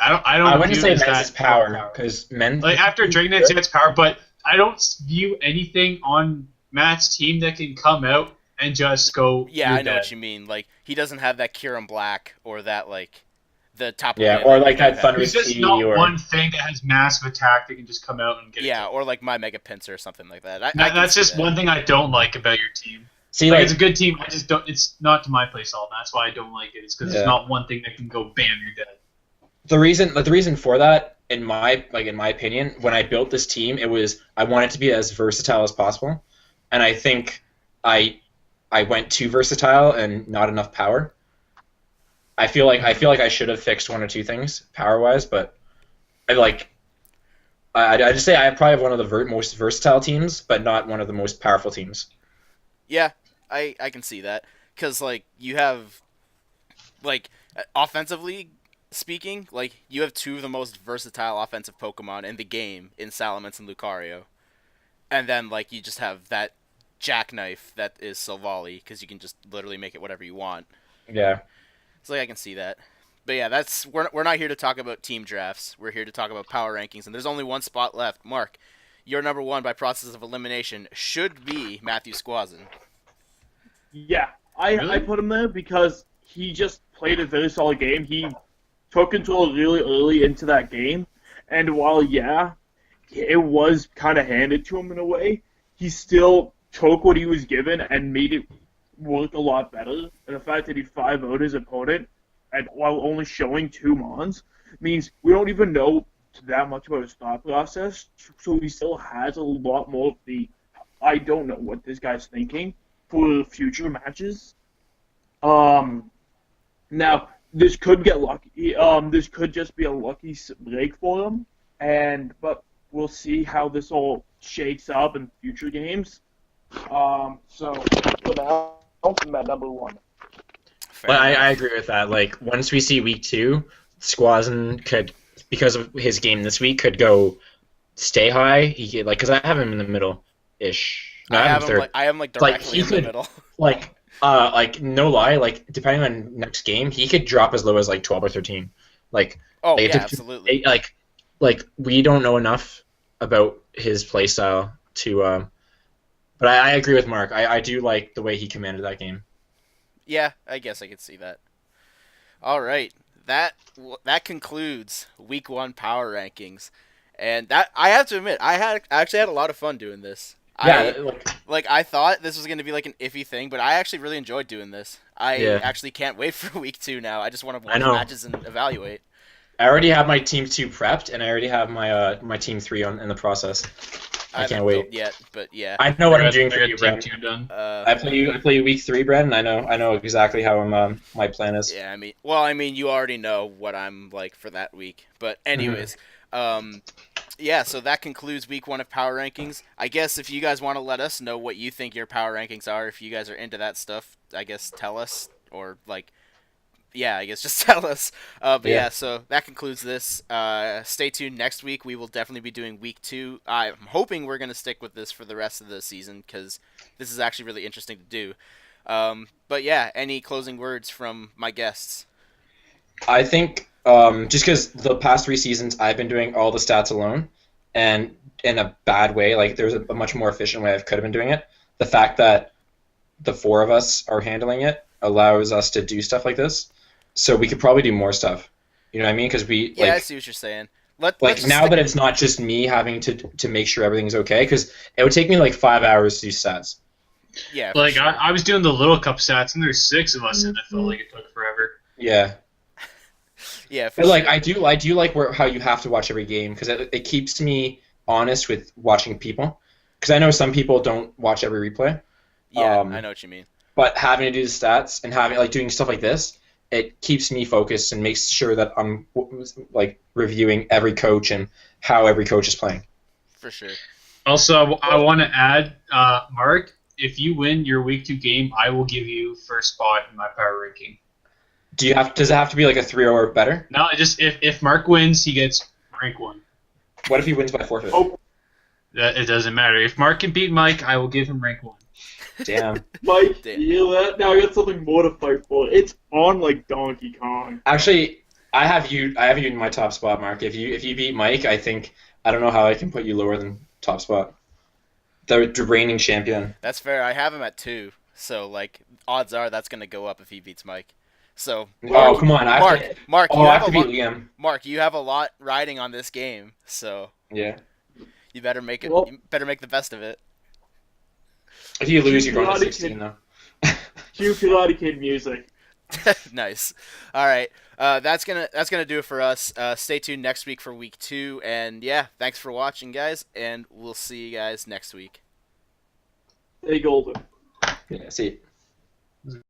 Speaker 4: I don't.
Speaker 2: I wouldn't
Speaker 4: view
Speaker 2: say
Speaker 4: it as
Speaker 2: men's
Speaker 4: that
Speaker 2: is power, because men...
Speaker 4: Like after Dragonite, it's power, but I don't view anything on Matt's team that can come out and just go.
Speaker 1: Yeah,
Speaker 4: "You're
Speaker 1: I know
Speaker 4: dead."
Speaker 1: what you mean. Like he doesn't have that Kyurem Black or that like the top.
Speaker 2: Yeah,
Speaker 1: lane
Speaker 2: or like that
Speaker 1: you
Speaker 2: Thunder
Speaker 4: There's just
Speaker 2: Tea
Speaker 4: not
Speaker 2: or...
Speaker 4: one thing that has massive attack that can just come out and get.
Speaker 1: Yeah,
Speaker 4: it.
Speaker 1: or like my Mega Pinsir or something like that.
Speaker 4: That's just one thing I don't like about your team.
Speaker 2: See,
Speaker 4: Like
Speaker 2: like,
Speaker 4: it's a good team. I just don't. It's not to my playstyle. That's why I don't like it. It's because
Speaker 2: Yeah.
Speaker 4: there's not one thing that can go bam, you're dead.
Speaker 2: the reason for that, in my opinion, when I built this team, it was I wanted to be as versatile as possible, and I think I went too versatile and not enough power. I feel like I should have fixed one or two things power wise, but I just say I probably have one of the most versatile teams, but not one of the most powerful teams.
Speaker 1: Yeah, I can see that because like you have like offensively speaking, like you have two of the most versatile offensive Pokemon in the game in Salamence and Lucario, and then like you just have that Jackknife that is Silvally because you can just literally make it whatever you want.
Speaker 2: Yeah.
Speaker 1: So like, I can see that. But yeah, we're not here to talk about team drafts. We're here to talk about power rankings, and there's only one spot left. Mark, your number one by process of elimination should be Matthew Squazen.
Speaker 3: Yeah, I
Speaker 4: Really?
Speaker 3: put him there because he just played a very solid game. He took control really early into that game, and while, yeah, it was kind of handed to him in a way, he still took what he was given and made it work a lot better. And the fact that he 5-0'd his opponent, and while only showing 2 Mons, means we don't even know that much about his thought process, so he still has a lot more of the, I don't know what this guy's thinking, for future matches. Now, this could get lucky. This could just be a lucky break for him, but we'll see how this all shakes up in future games. So for now, I'm at number one.
Speaker 1: Fair
Speaker 2: But
Speaker 1: enough.
Speaker 2: I agree with that. Like, once we see week 2, Squazen could, because of his game this week, could go stay high. He could, like, because I have him in the middle-ish. No,
Speaker 1: I
Speaker 2: have
Speaker 1: have
Speaker 2: third.
Speaker 1: him
Speaker 2: Like,
Speaker 1: directly
Speaker 2: he
Speaker 1: in the
Speaker 2: could-
Speaker 1: middle.
Speaker 2: Like no lie, like depending on next game, he could drop as low as like 12 or 13. Like,
Speaker 1: Oh
Speaker 2: like,
Speaker 1: yeah,
Speaker 2: if-
Speaker 1: absolutely.
Speaker 2: like we don't know enough about his playstyle to. But I agree with Mark. I do like the way he commanded that game.
Speaker 1: Yeah, I guess I could see that. All right, that concludes week 1 power rankings, and that I have to admit, I actually had a lot of fun doing this.
Speaker 2: Yeah,
Speaker 1: I thought this was going to be like an iffy thing, but I actually really enjoyed doing this. I
Speaker 2: Yeah.
Speaker 1: actually can't wait for week 2 now. I just want to
Speaker 2: I
Speaker 1: watch
Speaker 2: know.
Speaker 1: matches and evaluate.
Speaker 2: I already have my team 2 prepped, and I already have my my team 3 in the process. I can't
Speaker 1: haven't
Speaker 2: wait.
Speaker 1: built yet, but yeah.
Speaker 2: I know what I'm doing
Speaker 4: I
Speaker 2: for
Speaker 4: got
Speaker 2: you,
Speaker 4: team
Speaker 2: Brent.
Speaker 4: 2 done.
Speaker 2: I play week 3, Brent, and I know exactly how my plan is.
Speaker 1: Yeah, I mean, you already know what I'm like for that week. But anyways, yeah. So that concludes week 1 of power rankings. I guess if you guys want to let us know what you think your power rankings are, if you guys are into that stuff, I guess tell us or like. Yeah, I guess just tell us. But yeah, so that concludes this. Stay tuned next week. We will definitely be doing week 2. I'm hoping we're going to stick with this for the rest of the season because this is actually really interesting to do. But yeah, any closing words from my guests?
Speaker 2: I think just because the past 3 seasons I've been doing all the stats alone, and in a bad way, like there's a much more efficient way I could have been doing it. The fact that the 4 of us are handling it allows us to do stuff like this. So we could probably do more stuff. You know what I mean? Because we
Speaker 1: Yeah, I see what you're saying.
Speaker 2: like now that it's not just me having to make sure everything's okay, because it would take me like 5 hours to do stats.
Speaker 1: Yeah,
Speaker 4: Like
Speaker 1: sure.
Speaker 4: I was doing the little cup stats, and there's 6 of us, and it felt like it took forever.
Speaker 2: Yeah.
Speaker 1: Yeah, for
Speaker 2: But like
Speaker 1: sure.
Speaker 2: I do like how you have to watch every game because it keeps me honest with watching people. Because I know some people don't watch every replay.
Speaker 1: Yeah, I know what you mean.
Speaker 2: But having to do the stats and having like doing stuff like this, it keeps me focused and makes sure that I'm like reviewing every coach and how every coach is playing.
Speaker 1: For sure.
Speaker 4: Also, I want to add, Mark, if you win your week 2 game, I will give you first spot in my power ranking.
Speaker 2: Does it have to be like a 3 or better?
Speaker 4: No, just if Mark wins, he gets rank 1.
Speaker 2: What if he wins by forfeit?
Speaker 3: Oh,
Speaker 4: It doesn't matter. If Mark can beat Mike, I will give him rank 1.
Speaker 2: Damn.
Speaker 3: Mike,
Speaker 1: Damn.
Speaker 3: you hear that? Now I got something more to fight for. It's on like Donkey Kong.
Speaker 2: Actually, I have you in my top spot, Mark. If you beat Mike, I don't know how I can put you lower than top spot. The reigning champion.
Speaker 1: That's fair. I have him at 2, so like odds are that's gonna go up if he beats Mike. So
Speaker 2: Oh, come on.
Speaker 1: Mark,
Speaker 2: I have to beat Liam.
Speaker 1: Mark, you have a lot riding on this game, so
Speaker 2: Yeah.
Speaker 1: you better make it.
Speaker 3: Well-
Speaker 1: You better make the best of it.
Speaker 2: If you lose, you're going to
Speaker 3: Karate
Speaker 2: 16,
Speaker 3: Kid.
Speaker 2: though.
Speaker 3: Cue Karate Kid music.
Speaker 1: Nice. All right. That's gonna do it for us. Stay tuned next week for week 2, and yeah, thanks for watching, guys, and we'll see you guys next week.
Speaker 3: Hey, Golden.
Speaker 2: Yeah, see.